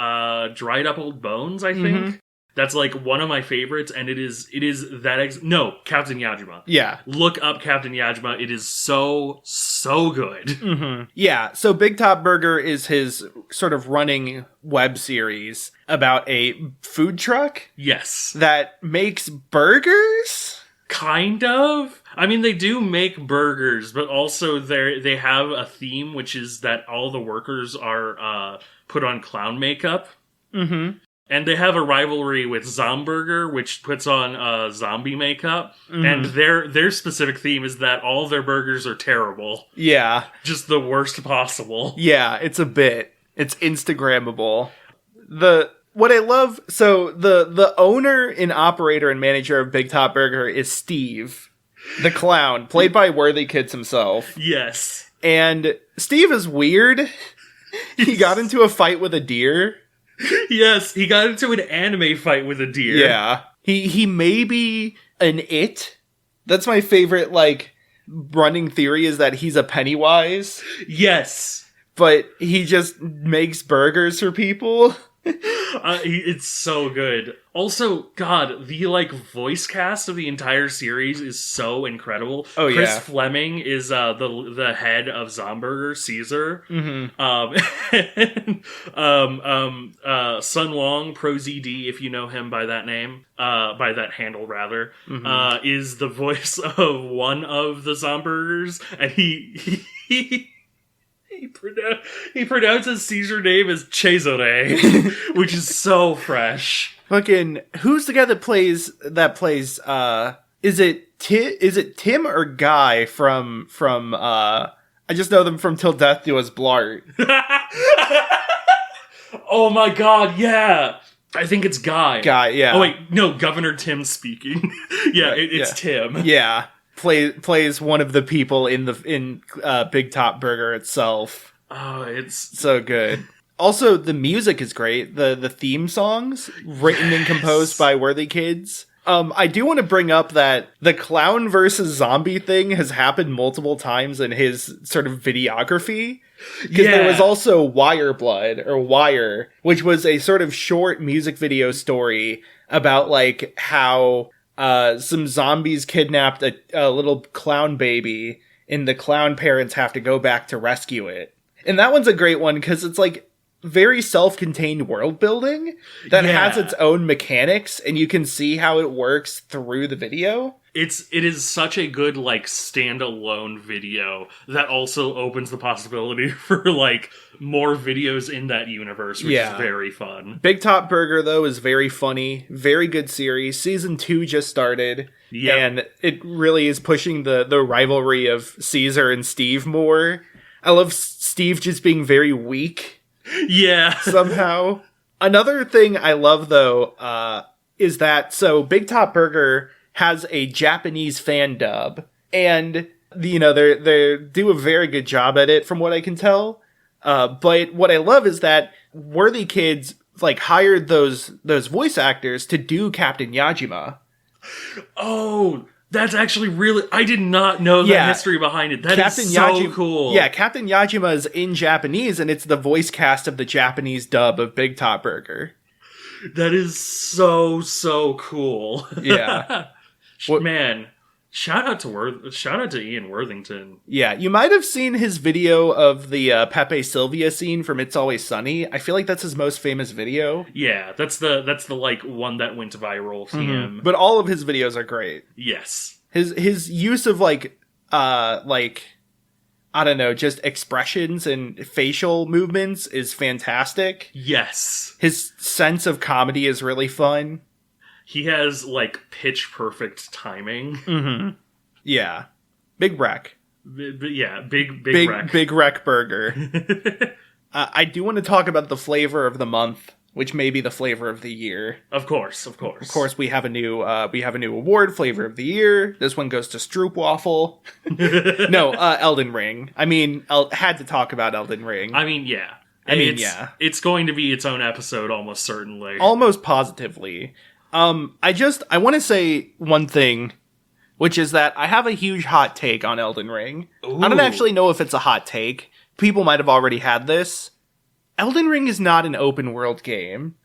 Speaker 2: Dried Up Old Bones, I think. That's like one of my favorites, and it is that Captain Yajima. Yeah. Look up Captain Yajima. It is so good.
Speaker 5: Yeah, so Bigtop Burger is his sort of running web series about a food truck.
Speaker 2: Yes.
Speaker 5: That makes burgers?
Speaker 2: Kind of. I mean, they do make burgers, but also they have a theme, which is that all the workers are put on clown makeup. And they have a rivalry with Zomburger, which puts on zombie makeup. And their specific theme is that all their burgers are terrible.
Speaker 5: Yeah.
Speaker 2: Just the worst possible.
Speaker 5: Yeah, it's a bit. It's Instagrammable. What I love, so the owner and operator and manager of Bigtop Burger is Steve, the clown, played by Worthikids himself.
Speaker 2: Yes.
Speaker 5: And Steve is weird. He got into a fight with a deer.
Speaker 2: Yes, he got into an anime fight with a deer.
Speaker 5: Yeah. He may be an it. That's my favorite, like, running theory is that he's a Pennywise.
Speaker 2: Yes.
Speaker 5: But he just makes burgers for people.
Speaker 2: It's so good. Also, God, the voice cast of the entire series is so incredible.
Speaker 5: Oh,
Speaker 2: Chris
Speaker 5: yeah.
Speaker 2: Fleming is the head of Zomburger, Caesar. Sun Wong, Pro ZD, if you know him by that name, by that handle rather, is the voice of one of the Zomburgers, and he pronounces Caesar name as Cesare, which is so fresh.
Speaker 5: Fucking, who's the guy that plays, is it Tim or Guy from, I just know them from Till Death Do Us Blart.
Speaker 2: Oh my god, yeah! I think it's Guy.
Speaker 5: Guy, yeah.
Speaker 2: Oh wait, no, Governor Tim speaking. It's Tim.
Speaker 5: Yeah. Plays one of the people in Bigtop Burger itself.
Speaker 2: Oh, it's
Speaker 5: so good. Also, the music is great. The theme songs written and composed by Worthikids. I do want to bring up that the clown versus zombie thing has happened multiple times in his sort of videography. Because there was also Wire Blood, or Wire, which was a sort of short music video story about how some zombies kidnapped a little clown baby, and the clown parents have to go back to rescue it. And that one's a great one, because it's very self-contained world building that has its own mechanics, and you can see how it works through the video.
Speaker 2: It is such a good standalone video that also opens the possibility for more videos in that universe, which is very fun.
Speaker 5: Bigtop Burger though is very funny, very good series. Season 2 just started, and it really is pushing the rivalry of Caesar and Steve more. I love Steve just being very weak.
Speaker 2: Yeah.
Speaker 5: Somehow. Another thing I love though is that Bigtop Burger has a Japanese fan dub, and they do a very good job at it from what I can tell. But what I love is that Worthikids hired those voice actors to do Captain Yajima.
Speaker 2: Oh, that's actually really... I did not know the history behind it. That is so cool.
Speaker 5: Yeah, Captain Yajima is in Japanese, and it's the voice cast of the Japanese dub of Bigtop Burger.
Speaker 2: That is so cool.
Speaker 5: Yeah.
Speaker 2: Man, Shout out to Ian Worthington.
Speaker 5: Yeah, you might have seen his video of the Pepe Sylvia scene from It's Always Sunny. I feel like that's his most famous video.
Speaker 2: Yeah, that's the like one that went viral to him.
Speaker 5: But all of his videos are great.
Speaker 2: Yes.
Speaker 5: His use of like I don't know, just expressions and facial movements is fantastic.
Speaker 2: Yes.
Speaker 5: His sense of comedy is really fun.
Speaker 2: He has, like, pitch-perfect timing.
Speaker 5: Mm-hmm. Yeah. Big Wreck.
Speaker 2: Big Wreck.
Speaker 5: Big Wreck Burger. I do want to talk about the flavor of the month, which may be the flavor of the year.
Speaker 2: Of course.
Speaker 5: Of course, we have a new award, Flavor of the Year. This one goes to Stroopwafel. No, Elden Ring. I mean, had to talk about Elden Ring.
Speaker 2: I mean, yeah. It's going to be its own episode, almost certainly.
Speaker 5: Almost positively. I want to say one thing, which is that I have a huge hot take on Elden Ring.
Speaker 2: Ooh.
Speaker 5: I don't actually know if it's a hot take. People might have already had this. Elden Ring is not an open world game.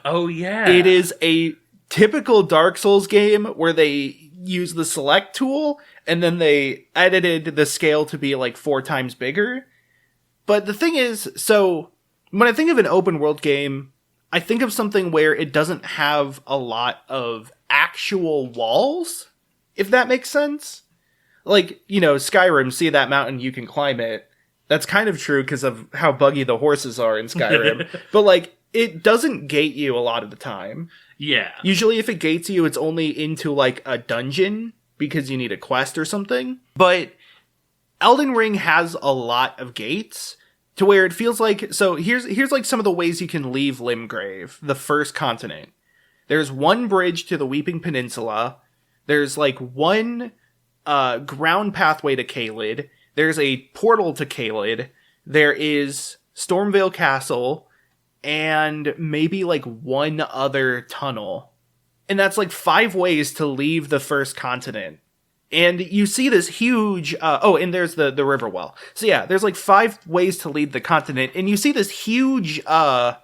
Speaker 2: Oh, yeah.
Speaker 5: It is a typical Dark Souls game where they use the select tool and then they edited the scale to be like 4 times bigger. But the thing is, so when I think of an open world game, I think of something where it doesn't have a lot of actual walls, if that makes sense. Like, you know, Skyrim, see that mountain, you can climb it. That's kind of true because of how buggy the horses are in Skyrim. But, like, it doesn't gate you a lot of the time.
Speaker 2: Yeah.
Speaker 5: Usually if it gates you, it's only into, like, a dungeon because you need a quest or something. But Elden Ring has a lot of gates. To where it feels like, so here's like some of the ways you can leave Limgrave, the first continent. There's one bridge to the Weeping Peninsula. There's like one ground pathway to Caelid. There's a portal to Caelid. There is Stormvale Castle, and maybe like one other tunnel. And that's like 5 ways to leave the first continent. And you see this huge, and there's the Riverwell. So yeah, there's like 5 ways to leave the continent, and you see this huge, open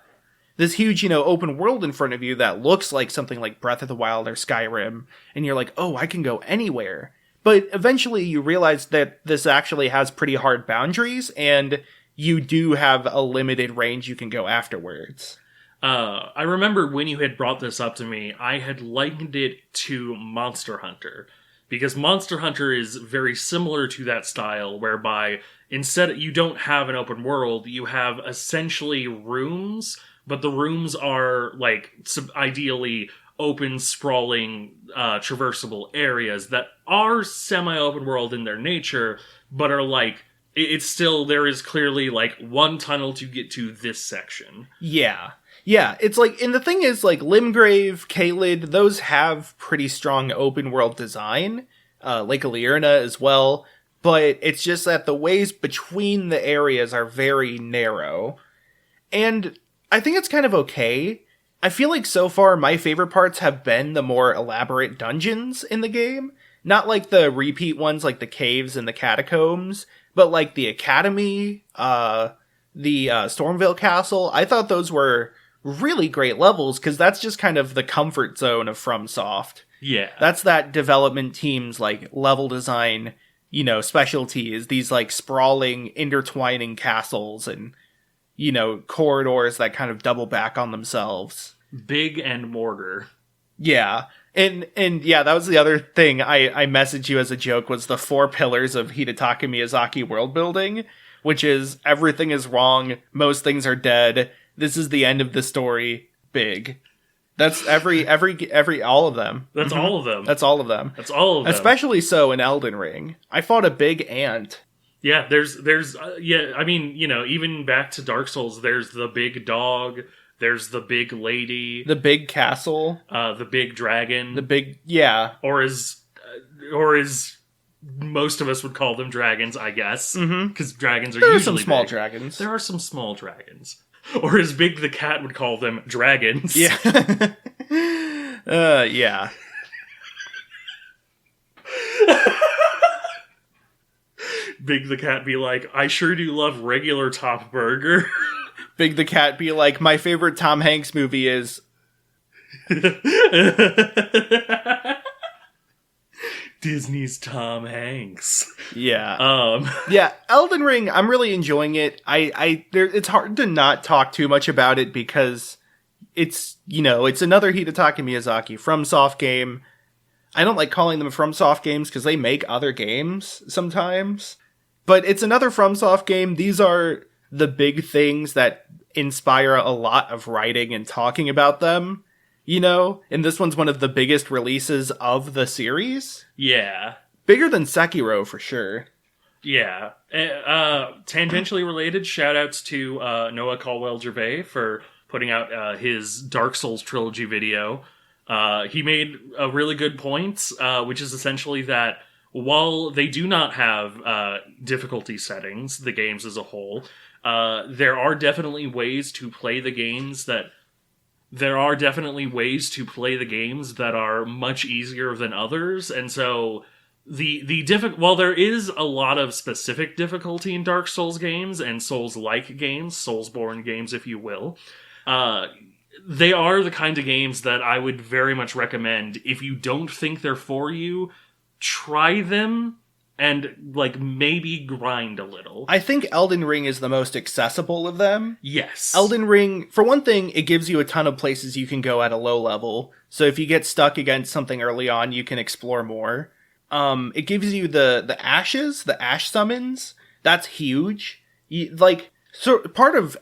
Speaker 5: world in front of you that looks like something like Breath of the Wild or Skyrim, and you're like, oh, I can go anywhere. But eventually you realize that this actually has pretty hard boundaries, and you do have a limited range you can go afterwards.
Speaker 2: I remember when you had brought this up to me, I had likened it to Monster Hunter. Because Monster Hunter is very similar to that style, whereby instead you don't have an open world, you have essentially rooms, but the rooms are like ideally open, sprawling, traversable areas that are semi-open world in their nature, but are like, it's still, there is clearly like one tunnel to get to this section.
Speaker 5: Yeah. Yeah, it's like, and the thing is, like, Limgrave, Caelid, those have pretty strong open world design, Lake Illyerna as well, but it's just that the ways between the areas are very narrow. And I think it's kind of okay. I feel like so far my favorite parts have been the more elaborate dungeons in the game. Not like the repeat ones like the caves and the catacombs, but like the Academy, the Stormvale Castle. I thought those were really great levels because that's just kind of the comfort zone of FromSoft.
Speaker 2: Yeah.
Speaker 5: That's that development team's like level design, you know, specialty is these like sprawling, intertwining castles and, you know, corridors that kind of double back on themselves.
Speaker 2: Big and mortar.
Speaker 5: Yeah. And yeah, that was the other thing I messaged you as a joke was the 4 pillars of Hidetaka Miyazaki world building, which is everything is wrong, most things are dead, this is the end of the story, big. That's every all of them.
Speaker 2: That's all of them.
Speaker 5: That's all of them.
Speaker 2: That's all of them.
Speaker 5: Especially so in Elden Ring. I fought a big ant.
Speaker 2: Yeah, there's I mean, you know, even back to Dark Souls, there's the big dog, there's the big lady,
Speaker 5: the big castle,
Speaker 2: the big dragon,
Speaker 5: or
Speaker 2: as most of us would call them dragons, I guess, because dragons are
Speaker 5: there
Speaker 2: usually
Speaker 5: some small
Speaker 2: big.
Speaker 5: dragons.
Speaker 2: There are some small dragons. Or as Big the Cat would call them, dragons.
Speaker 5: Yeah. Yeah.
Speaker 2: Big the Cat be like, I sure do love regular top burger.
Speaker 5: Big the Cat be like, my favorite Tom Hanks movie is...
Speaker 2: Disney's Tom Hanks.
Speaker 5: Yeah. Yeah, Elden Ring, I'm really enjoying it. It's hard to not talk too much about it because it's, it's another Hidetaka Miyazaki FromSoft game. I don't like calling them FromSoft games because they make other games sometimes. But it's another FromSoft game. These are the big things that inspire a lot of writing and talking about them. And this one's one of the biggest releases of the series.
Speaker 2: Yeah.
Speaker 5: Bigger than Sekiro, for sure.
Speaker 2: Yeah. Tangentially related, shout-outs to Noah Caldwell-Gervais for putting out his Dark Souls trilogy video. He made a really good point, which is essentially that while they do not have difficulty settings, the games as a whole, there are definitely ways to play the games that are much easier than others, and so while there is a lot of specific difficulty in Dark Souls games and Souls-like games, Soulsborne games, if you will, they are the kind of games that I would very much recommend. If you don't think they're for you, try them and maybe grind a little.
Speaker 5: I think Elden Ring is the most accessible of them.
Speaker 2: Yes.
Speaker 5: Elden Ring, for one thing, it gives you a ton of places you can go at a low level. So if you get stuck against something early on, you can explore more. It gives you the ashes, the ash summons. That's huge. So part of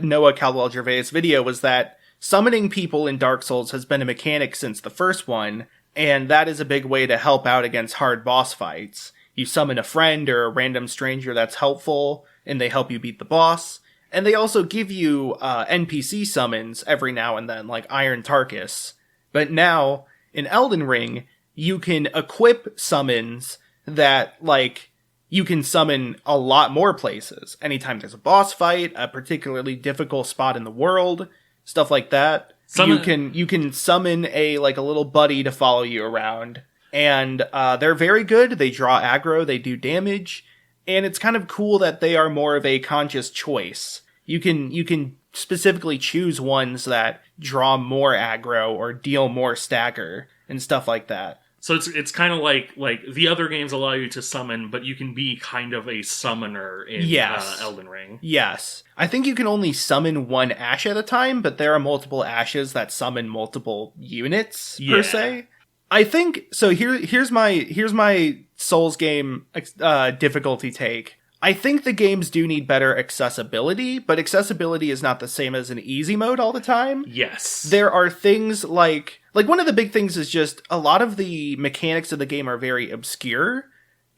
Speaker 5: Noah Caldwell-Gervais' video was that summoning people in Dark Souls has been a mechanic since the first one, and that is a big way to help out against hard boss fights. You summon a friend or a random stranger that's helpful, and they help you beat the boss. And they also give you NPC summons every now and then, like Iron Tarkus. But now, in Elden Ring, you can equip summons that, you can summon a lot more places. Anytime there's a boss fight, a particularly difficult spot in the world, stuff like that. You can summon a little buddy to follow you around. And they're very good. They draw aggro, they do damage, and it's kind of cool that they are more of a conscious choice. You can specifically choose ones that draw more aggro or deal more stagger and stuff like that.
Speaker 2: So it's kind of like the other games allow you to summon, but you can be kind of a summoner in Elden Ring. Yes.
Speaker 5: I think you can only summon one ash at a time, but there are multiple ashes that summon multiple units per se. I think so. Here's my Souls game difficulty take. I think the games do need better accessibility, but accessibility is not the same as an easy mode all the time.
Speaker 2: Yes,
Speaker 5: there are things like one of the big things is just a lot of the mechanics of the game are very obscure,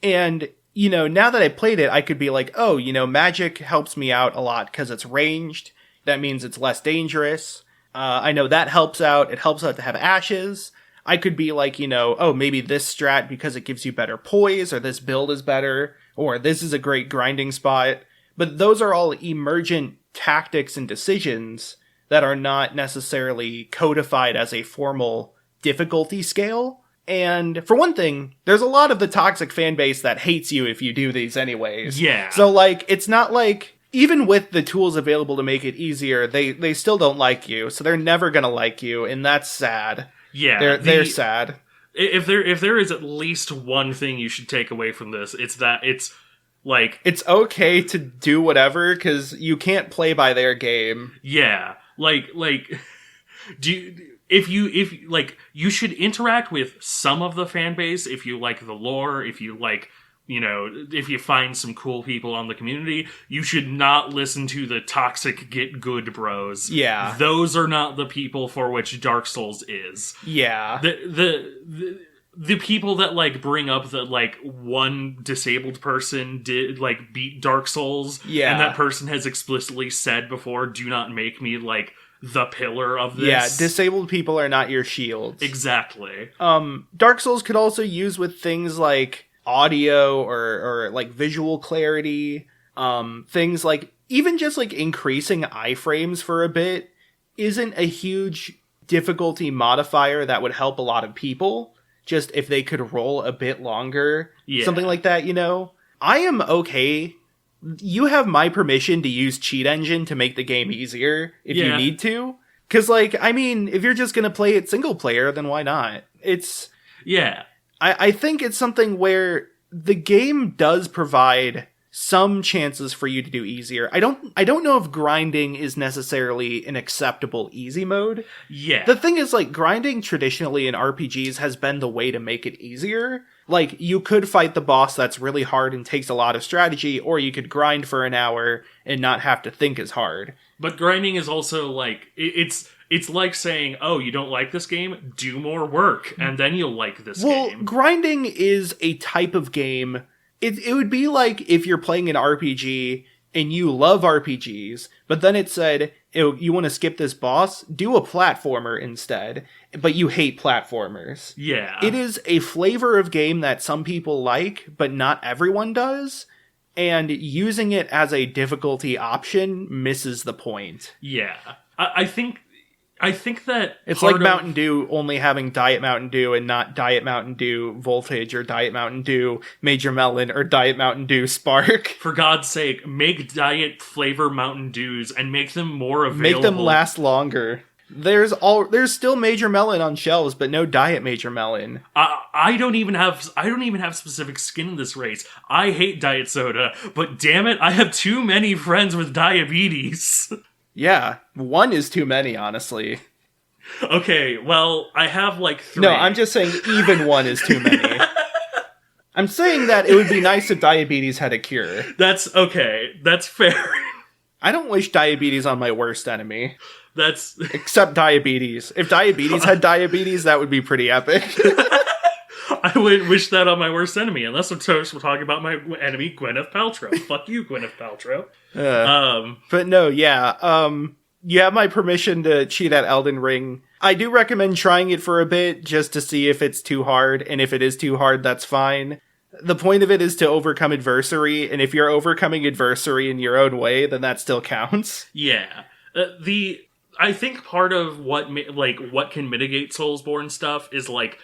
Speaker 5: and now that I played it, I could be like, oh, magic helps me out a lot because it's ranged. That means it's less dangerous. I know that helps out. It helps out to have ashes. I could be like, oh, maybe this strat because it gives you better poise, or this build is better, or this is a great grinding spot. But those are all emergent tactics and decisions that are not necessarily codified as a formal difficulty scale. And for one thing, there's a lot of the toxic fan base that hates you if you do these anyways.
Speaker 2: Yeah.
Speaker 5: So it's not even with the tools available to make it easier, they still don't like you. So they're never gonna like you, and that's sad.
Speaker 2: Yeah,
Speaker 5: they're sad.
Speaker 2: If there is at least one thing you should take away from this, it's that it's
Speaker 5: okay to do whatever because you can't play by their game.
Speaker 2: Yeah, if you should interact with some of the fan base if you like the lore, if you like. If you find some cool people on the community, you should not listen to the toxic get good bros.
Speaker 5: Yeah.
Speaker 2: Those are not the people for which Dark Souls is.
Speaker 5: Yeah.
Speaker 2: The people that bring up that one disabled person did beat Dark Souls. Yeah. And that person has explicitly said before, do not make me the pillar of this.
Speaker 5: Yeah, disabled people are not your shields.
Speaker 2: Exactly.
Speaker 5: Dark Souls could also use with things like audio or visual clarity, things even just increasing iframes for a bit isn't a huge difficulty modifier that would help a lot of people. Just if they could roll a bit longer, something like that, I am okay. You have my permission to use Cheat Engine to make the game easier if you need to. Because, if you're just going to play it single player, then why not? I think it's something where the game does provide some chances for you to do easier. I don't know if grinding is necessarily an acceptable easy mode.
Speaker 2: Yeah.
Speaker 5: The thing is, like, grinding traditionally in RPGs has been the way to make it easier. Like, you could fight the boss that's really hard and takes a lot of strategy, or you could grind for an hour and not have to think as hard.
Speaker 2: But grinding is also, like, it's like saying, oh, you don't like this game? Do more work, and then you'll like this game.
Speaker 5: Well, grinding is a type of game. It would be like if you're playing an RPG and you love RPGs, but then it said, you want to skip this boss? Do a platformer instead. But you hate platformers.
Speaker 2: Yeah.
Speaker 5: It is a flavor of game that some people like, but not everyone does. And using it as a difficulty option misses the point.
Speaker 2: Yeah. I think that
Speaker 5: it's like Mountain Dew only having Diet Mountain Dew and not Diet Mountain Dew Voltage or Diet Mountain Dew Major Melon or Diet Mountain Dew Spark.
Speaker 2: For God's sake, make diet flavor Mountain Dews and make them more available.
Speaker 5: Make them last longer. There's still Major Melon on shelves, but no Diet Major Melon.
Speaker 2: I don't even have specific skin in this race. I hate diet soda, but damn it, I have too many friends with diabetes.
Speaker 5: Yeah, one is too many, honestly.
Speaker 2: Okay, well, I have like 3.
Speaker 5: No, I'm just saying even one is too many. I'm saying that it would be nice if diabetes had a cure.
Speaker 2: That's okay. That's fair.
Speaker 5: I don't wish diabetes on my worst enemy.
Speaker 2: That's...
Speaker 5: Except diabetes. If diabetes had diabetes, that would be pretty epic.
Speaker 2: I wouldn't wish that on my worst enemy, unless we're talking about my enemy, Gwyneth Paltrow. Fuck you, Gwyneth Paltrow.
Speaker 5: But no, yeah. You have my permission to cheat at Elden Ring. I do recommend trying it for a bit, just to see if it's too hard, and if it is too hard, that's fine. The point of it is to overcome adversity, and if you're overcoming adversity in your own way, then that still counts.
Speaker 2: Yeah. I think part of what can mitigate Soulsborne stuff is, like,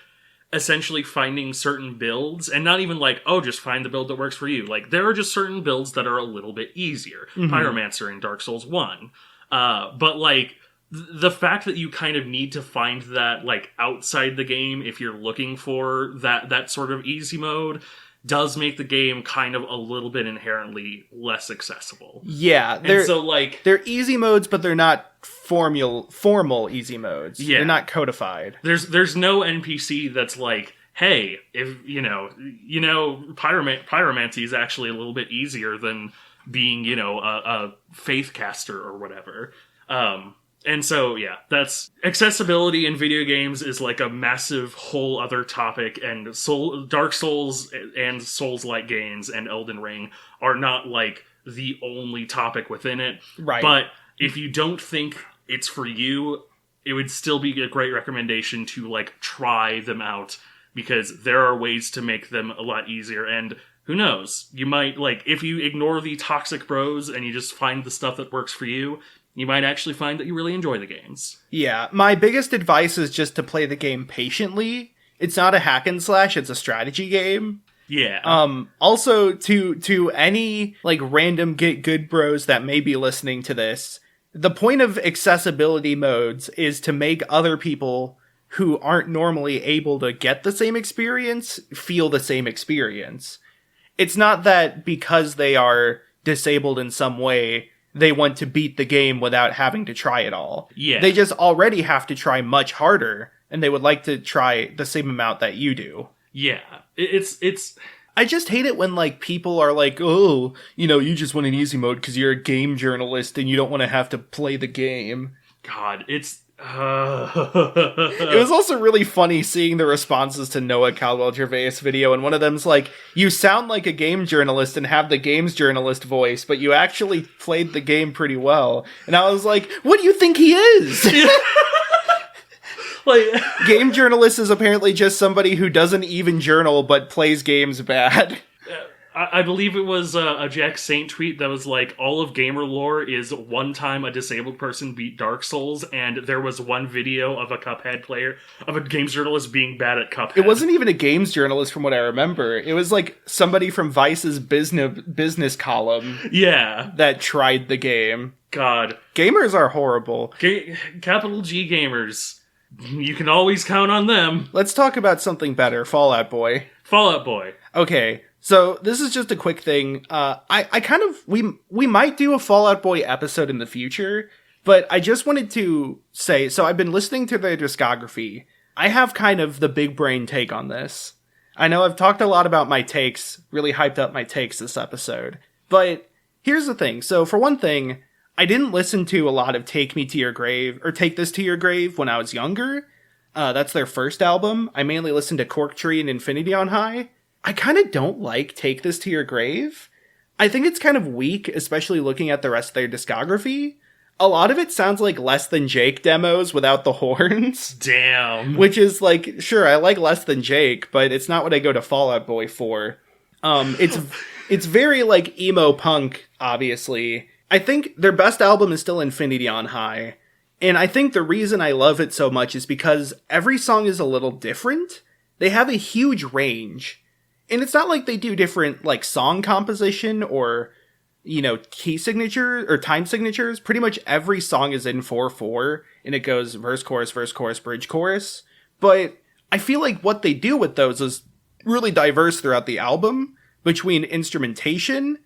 Speaker 2: essentially finding certain builds, and not even like, oh, just find the build that works for you. Like, there are just certain builds that are a little bit easier. Mm-hmm. Pyromancer in Dark Souls 1. But, like, the fact that you kind of need to find that, like, outside the game if you're looking for that sort of easy mode does make the game kind of a little bit inherently less accessible.
Speaker 5: Yeah. They're easy modes, but they're not formal easy modes. Yeah. They're not codified.
Speaker 2: There's no NPC that's like, hey, if pyromancy is actually a little bit easier than being, a faith caster or whatever. And so, yeah, that's accessibility in video games is like a massive whole other topic, and Dark Souls and Souls-like games and Elden Ring are not like the only topic within it.
Speaker 5: Right.
Speaker 2: But if you don't think it's for you, it would still be a great recommendation to like try them out, because there are ways to make them a lot easier. And who knows, you might, like, if you ignore the toxic bros and you just find the stuff that works for you, you might actually find that you really enjoy the games. Yeah,
Speaker 5: my biggest advice is just to play the game patiently. It's not a hack and slash, it's a strategy game.
Speaker 2: Yeah.
Speaker 5: Also, to any, like, random get good bros that may be listening to this, the point of accessibility modes is to make other people who aren't normally able to get the same experience feel the same experience. It's not that because they are disabled in some way, they want to beat the game without having to try it all.
Speaker 2: Yeah.
Speaker 5: They just already have to try much harder, and they would like to try the same amount that you do.
Speaker 2: Yeah. It's...
Speaker 5: I just hate it when, like, people are like, oh, you just want an easy mode because you're a game journalist and you don't want to have to play the game.
Speaker 2: God, it's...
Speaker 5: It was also really funny seeing the responses to Noah Caldwell-Gervais' video, and one of them's like, you sound like a game journalist and have the games journalist voice, but you actually played the game pretty well. And I was like, what do you think he is? Like, game journalist is apparently just somebody who doesn't even journal but plays games bad.
Speaker 2: I believe it was a Jack Saint tweet that was like, all of gamer lore is one time a disabled person beat Dark Souls, and there was one video of a Cuphead player, of a games journalist being bad at Cuphead.
Speaker 5: It wasn't even a games journalist from what I remember. It was like somebody from Vice's business column.
Speaker 2: Yeah.
Speaker 5: That tried the game.
Speaker 2: God.
Speaker 5: Gamers are horrible.
Speaker 2: Capital G gamers. You can always count on them.
Speaker 5: Let's talk about something better, Fall Out Boy.
Speaker 2: Fall Out Boy.
Speaker 5: Okay, so this is just a quick thing. We might do a Fall Out Boy episode in the future, but I just wanted to say, so I've been listening to their discography. I have kind of the big brain take on this. I know I've talked a lot about my takes, really hyped up my takes this episode, but here's the thing. So for one thing, I didn't listen to a lot of Take Me to Your Grave, or Take This to Your Grave when I was younger. That's their first album. I mainly listened to Erdtree and Infinity on High. I kind of don't like Take This to Your Grave. I think it's kind of weak, especially looking at the rest of their discography. A lot of it sounds like Less Than Jake demos without the horns.
Speaker 2: Damn.
Speaker 5: Which is like, sure, I like Less Than Jake, but it's not what I go to Fall Out Boy for. It's very like emo punk, obviously. I think their best album is still Infinity on High. And I think the reason I love it so much is because every song is a little different. They have a huge range. And it's not like they do different like song composition or, key signature or time signatures. Pretty much every song is in 4/4 and it goes verse, chorus, bridge, chorus. But I feel like what they do with those is really diverse throughout the album between instrumentation.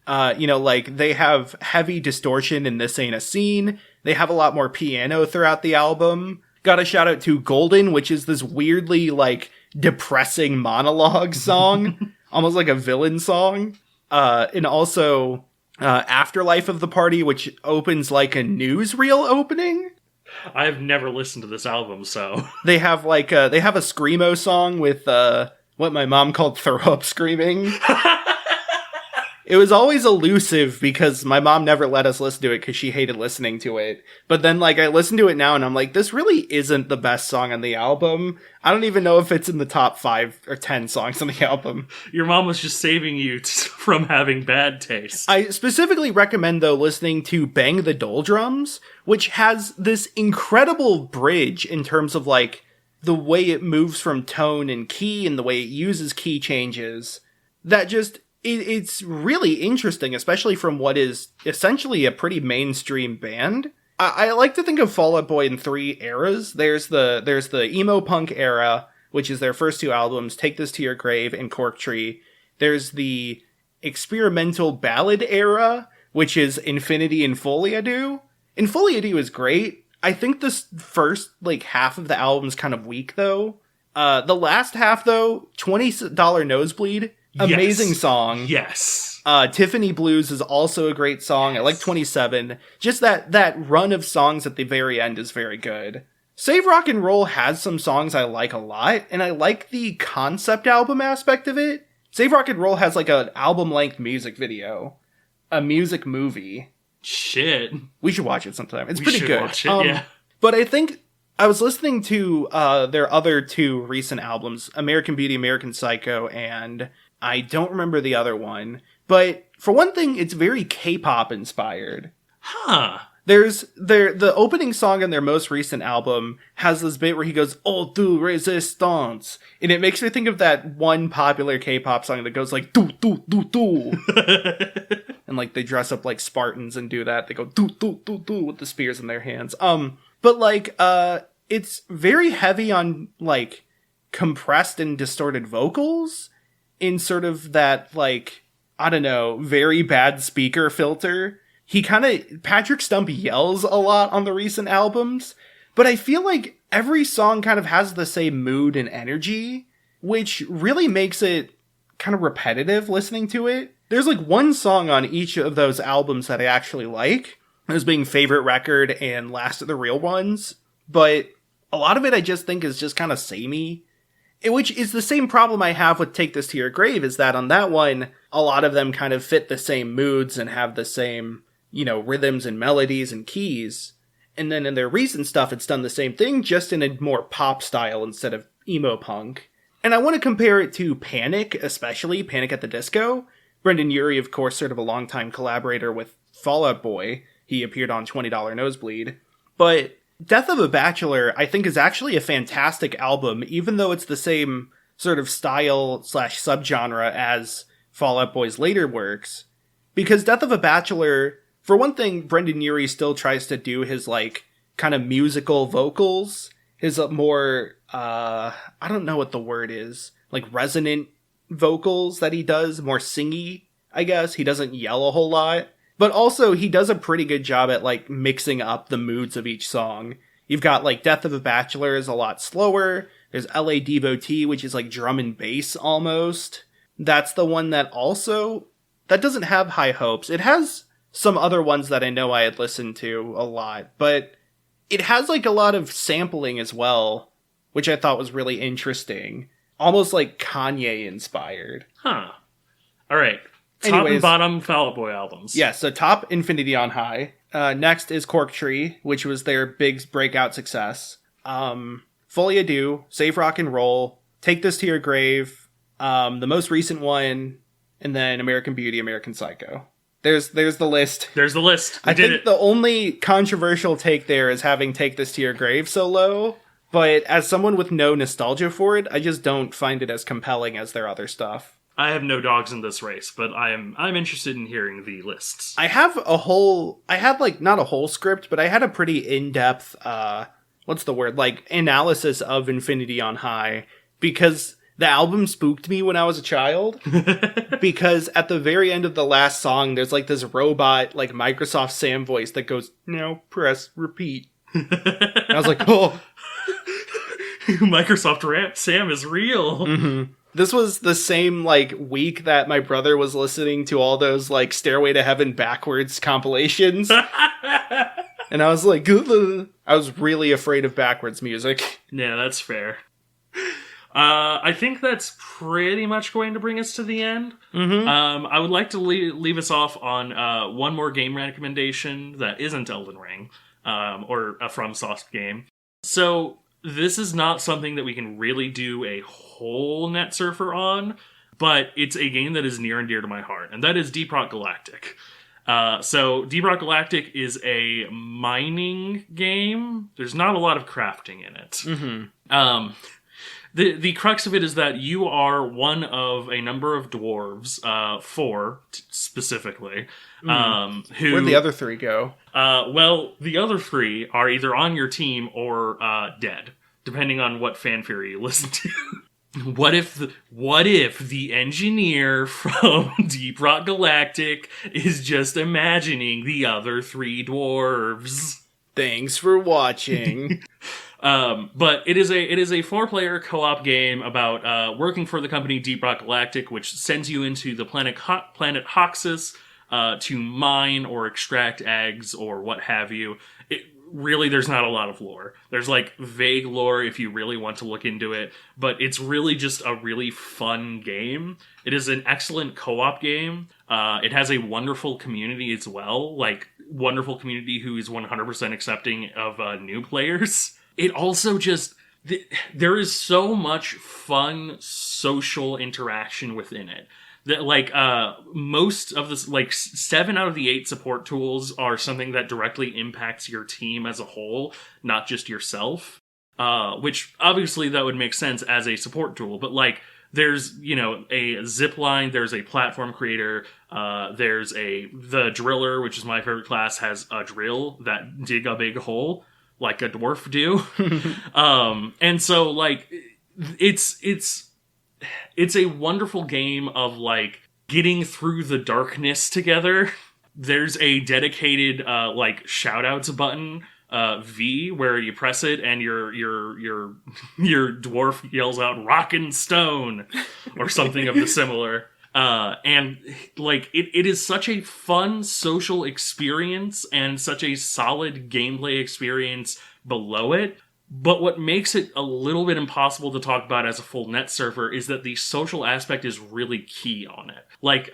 Speaker 5: Like they have heavy distortion in This Ain't a Scene. They have a lot more piano throughout the album. Got a shout out to Golden, which is this weirdly like depressing monologue song, almost like a villain song. And also Afterlife of the Party, which opens like a newsreel opening.
Speaker 2: I've never listened to this album, so
Speaker 5: they have a screamo song with what my mom called throw up screaming. It was always elusive because my mom never let us listen to it because she hated listening to it. But then, like, I listen to it now and I'm like, this really isn't the best song on the album. I don't even know if it's in the top 5 or 10 songs on the album.
Speaker 2: Your mom was just saving you from having bad taste.
Speaker 5: I specifically recommend, though, listening to Bang the Doldrums, which has this incredible bridge in terms of, like, the way it moves from tone and key and the way it uses key changes. That just... It's really interesting, especially from what is essentially a pretty mainstream band. I like to think of Fall Out Boy in 3 eras. There's the emo punk era, which is their first 2 albums, Take This to Your Grave and Erdtree. There's the experimental ballad era, which is Infinity and Folie à Deux. And Folie à Deux is great. I think this first like half of the album's kind of weak though. The last half though, $20 Nosebleed. Amazing song.
Speaker 2: Yes.
Speaker 5: Tiffany Blues is also a great song. I like 27. Just that run of songs at the very end is very good. Save Rock and Roll has some songs I like a lot, and I like the concept album aspect of it. Save Rock and Roll has like an album-length music video. A music movie.
Speaker 2: Shit.
Speaker 5: We should watch it sometime. It's pretty good.
Speaker 2: Watch it, yeah.
Speaker 5: But I think I was listening to their other 2 recent albums, American Beauty, American Psycho, and... I don't remember the other one, but for one thing, it's very K-pop inspired.
Speaker 2: Huh.
Speaker 5: There's the opening song on their most recent album has this bit where he goes, "Oh, du resistance," and it makes me think of that one popular K-pop song that goes like, "Do, do, do, do." And like they dress up like Spartans and do that. They go, "Do, do, do, do," with the spears in their hands. But like, it's very heavy on like compressed and distorted vocals. In sort of that, like, I don't know, very bad speaker filter. Patrick Stump yells a lot on the recent albums, but I feel like every song kind of has the same mood and energy, which really makes it kind of repetitive listening to it. There's like one song on each of those albums that I actually like, as being Favorite Record and Last of the Real Ones, but a lot of it I just think is just kind of samey. Which is the same problem I have with Take This to Your Grave, is that on that one, a lot of them kind of fit the same moods and have the same, rhythms and melodies and keys. And then in their recent stuff, it's done the same thing, just in a more pop style instead of emo punk. And I want to compare it to Panic, especially Panic at the Disco. Brendan Urie, of course, sort of a longtime collaborator with Fall Out Boy. He appeared on $20 Nosebleed. But Death of a Bachelor, I think, is actually a fantastic album, even though it's the same sort of style / subgenre as Fall Out Boy's later works. Because Death of a Bachelor, for one thing, Brendan Urie still tries to do his, like, kind of musical vocals, his more, I don't know what the word is, like resonant vocals that he does, more singy, I guess. He doesn't yell a whole lot. But also, he does a pretty good job at, like, mixing up the moods of each song. You've got, like, Death of a Bachelor is a lot slower. There's LA Devotee, which is, like, drum and bass almost. That's the one that also... that doesn't have high hopes. It has some other ones that I know I had listened to a lot, but it has, like, a lot of sampling as well, which I thought was really interesting. Almost, like, Kanye-inspired.
Speaker 2: Huh. All right. Top
Speaker 5: Anyways,
Speaker 2: and bottom Fall Out Boy albums.
Speaker 5: Yeah, so top, Infinity on High. Next is Erdtree, which was their big breakout success. Fully Ado, Save Rock and Roll, Take This to Your Grave, the most recent one, and then American Beauty, American Psycho. There's the list.
Speaker 2: There's the list.
Speaker 5: I think the only controversial take there is having Take This to Your Grave so low, but as someone with no nostalgia for it, I just don't find it as compelling as their other stuff.
Speaker 2: I have no dogs in this race, but I'm interested in hearing the lists.
Speaker 5: I had like not a whole script, but I had a pretty in-depth what's the word? Like analysis of Infinity on High, because the album spooked me when I was a child. Because at the very end of the last song, there's like this robot, like Microsoft Sam voice that goes, "Now press repeat." And I was like, oh.
Speaker 2: Microsoft Sam is real.
Speaker 5: Mm-hmm. This was the same, like, week that my brother was listening to all those, like, Stairway to Heaven backwards compilations. And I was like, I was really afraid of backwards music.
Speaker 2: Yeah, that's fair. I think that's pretty much going to bring us to the end.
Speaker 5: Mm-hmm.
Speaker 2: I would like to leave us off on one more game recommendation that isn't Elden Ring, or a FromSoft game. So... this is not something that we can really do a whole Netsurfer on, but it's a game that is near and dear to my heart, and that is Deep Rock Galactic. So Deep Rock Galactic is a mining game. There's not a lot of crafting in it.
Speaker 5: Mm-hmm.
Speaker 2: The crux of it is that you are one of a number of dwarves, 4 specifically, who...
Speaker 5: Where'd the other 3 go?
Speaker 2: Well, the other 3 are either on your team or dead, depending on what fanfare you listen to. What if the engineer from Deep Rock Galactic is just imagining the other 3 dwarves?
Speaker 5: Thanks for watching.
Speaker 2: But it is a 4-player co-op game about working for the company Deep Rock Galactic, which sends you into the planet Hoxus to mine or extract eggs or what have you. There's not a lot of lore. There's like vague lore if you really want to look into it, but it's really just a really fun game. It is an excellent co-op game. It has a wonderful community as well, like wonderful community who is 100% accepting of new players. It also just... there is so much fun social interaction within it. That, like, most of this, like, 7 out of the 8 support tools are something that directly impacts your team as a whole, not just yourself. Which, obviously, that would make sense as a support tool. But, like, there's, a zip line, there's a platform creator, there's the driller, which is my favorite class, has a drill that dig a big hole, like a dwarf do. And so, like, it's a wonderful game of, like, getting through the darkness together. There's a dedicated, shout-outs button, V, where you press it and your dwarf yells out, "Rockin' Stone," or something of the similar. And, like, it is such a fun social experience and such a solid gameplay experience below it. But what makes it a little bit impossible to talk about as a full Netsurfer is that the social aspect is really key on it. Like,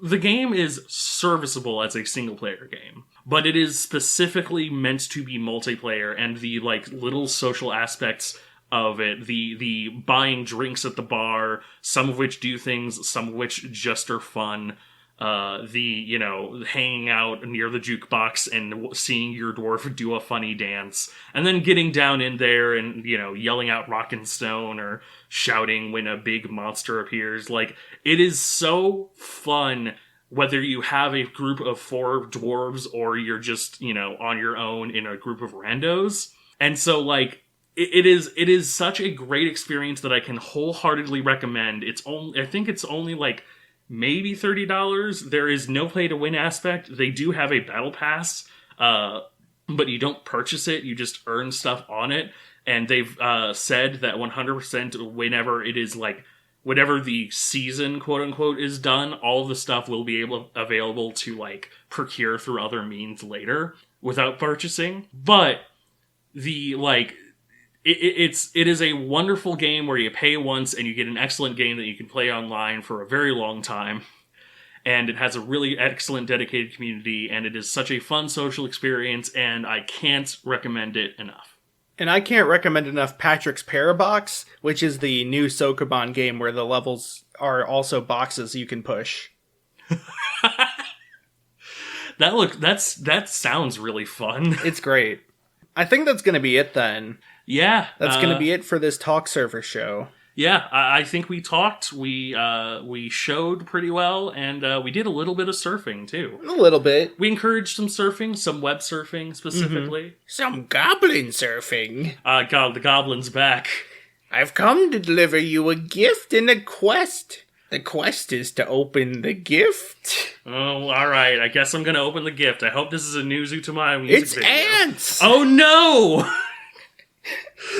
Speaker 2: the game is serviceable as a single-player game, but it is specifically meant to be multiplayer, and the, like, little social aspects of it, the buying drinks at the bar, some of which do things, some of which just are fun, hanging out near the jukebox and seeing your dwarf do a funny dance, and then getting down in there and, yelling out "Rockin' Stone" or shouting when a big monster appears. Like, it is so fun, whether you have a group of 4 dwarves or you're just, on your own in a group of randos. And so, like, it is such a great experience that I can wholeheartely recommend. I think it's only like maybe $30. There is no play to win aspect. They do have a battle pass, but you don't purchase it. You just earn stuff on it. And they've said that 100% whenever it is like, whenever the season, quote unquote, is done, all of the stuff will be available to like procure through other means later without purchasing. But the like, it is a wonderful game where you pay once and you get an excellent game that you can play online for a very long time. And it has a really excellent dedicated community, and it is such a fun social experience, and I can't recommend it enough.
Speaker 5: And I can't recommend enough Patrick's Parabox, which is the new Sokoban game where the levels are also boxes you can push.
Speaker 2: That sounds really fun.
Speaker 5: It's great. I think that's going to be it then.
Speaker 2: Yeah.
Speaker 5: That's going to be it for this Talksurfer show.
Speaker 2: Yeah, I think we talked, we showed pretty well, and we did a little bit of surfing, too.
Speaker 5: A little bit.
Speaker 2: We encouraged some surfing, some web surfing, specifically.
Speaker 5: Mm-hmm. Some goblin surfing.
Speaker 2: God, the goblin's back.
Speaker 5: I've come to deliver you a gift and a quest. The quest is to open the gift.
Speaker 2: Oh, alright, I guess I'm gonna open the gift. I hope this is a new Zutomayo music video.
Speaker 5: It's ants!
Speaker 2: Oh no!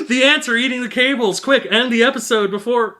Speaker 2: The ants are eating the cables! Quick, end the episode before...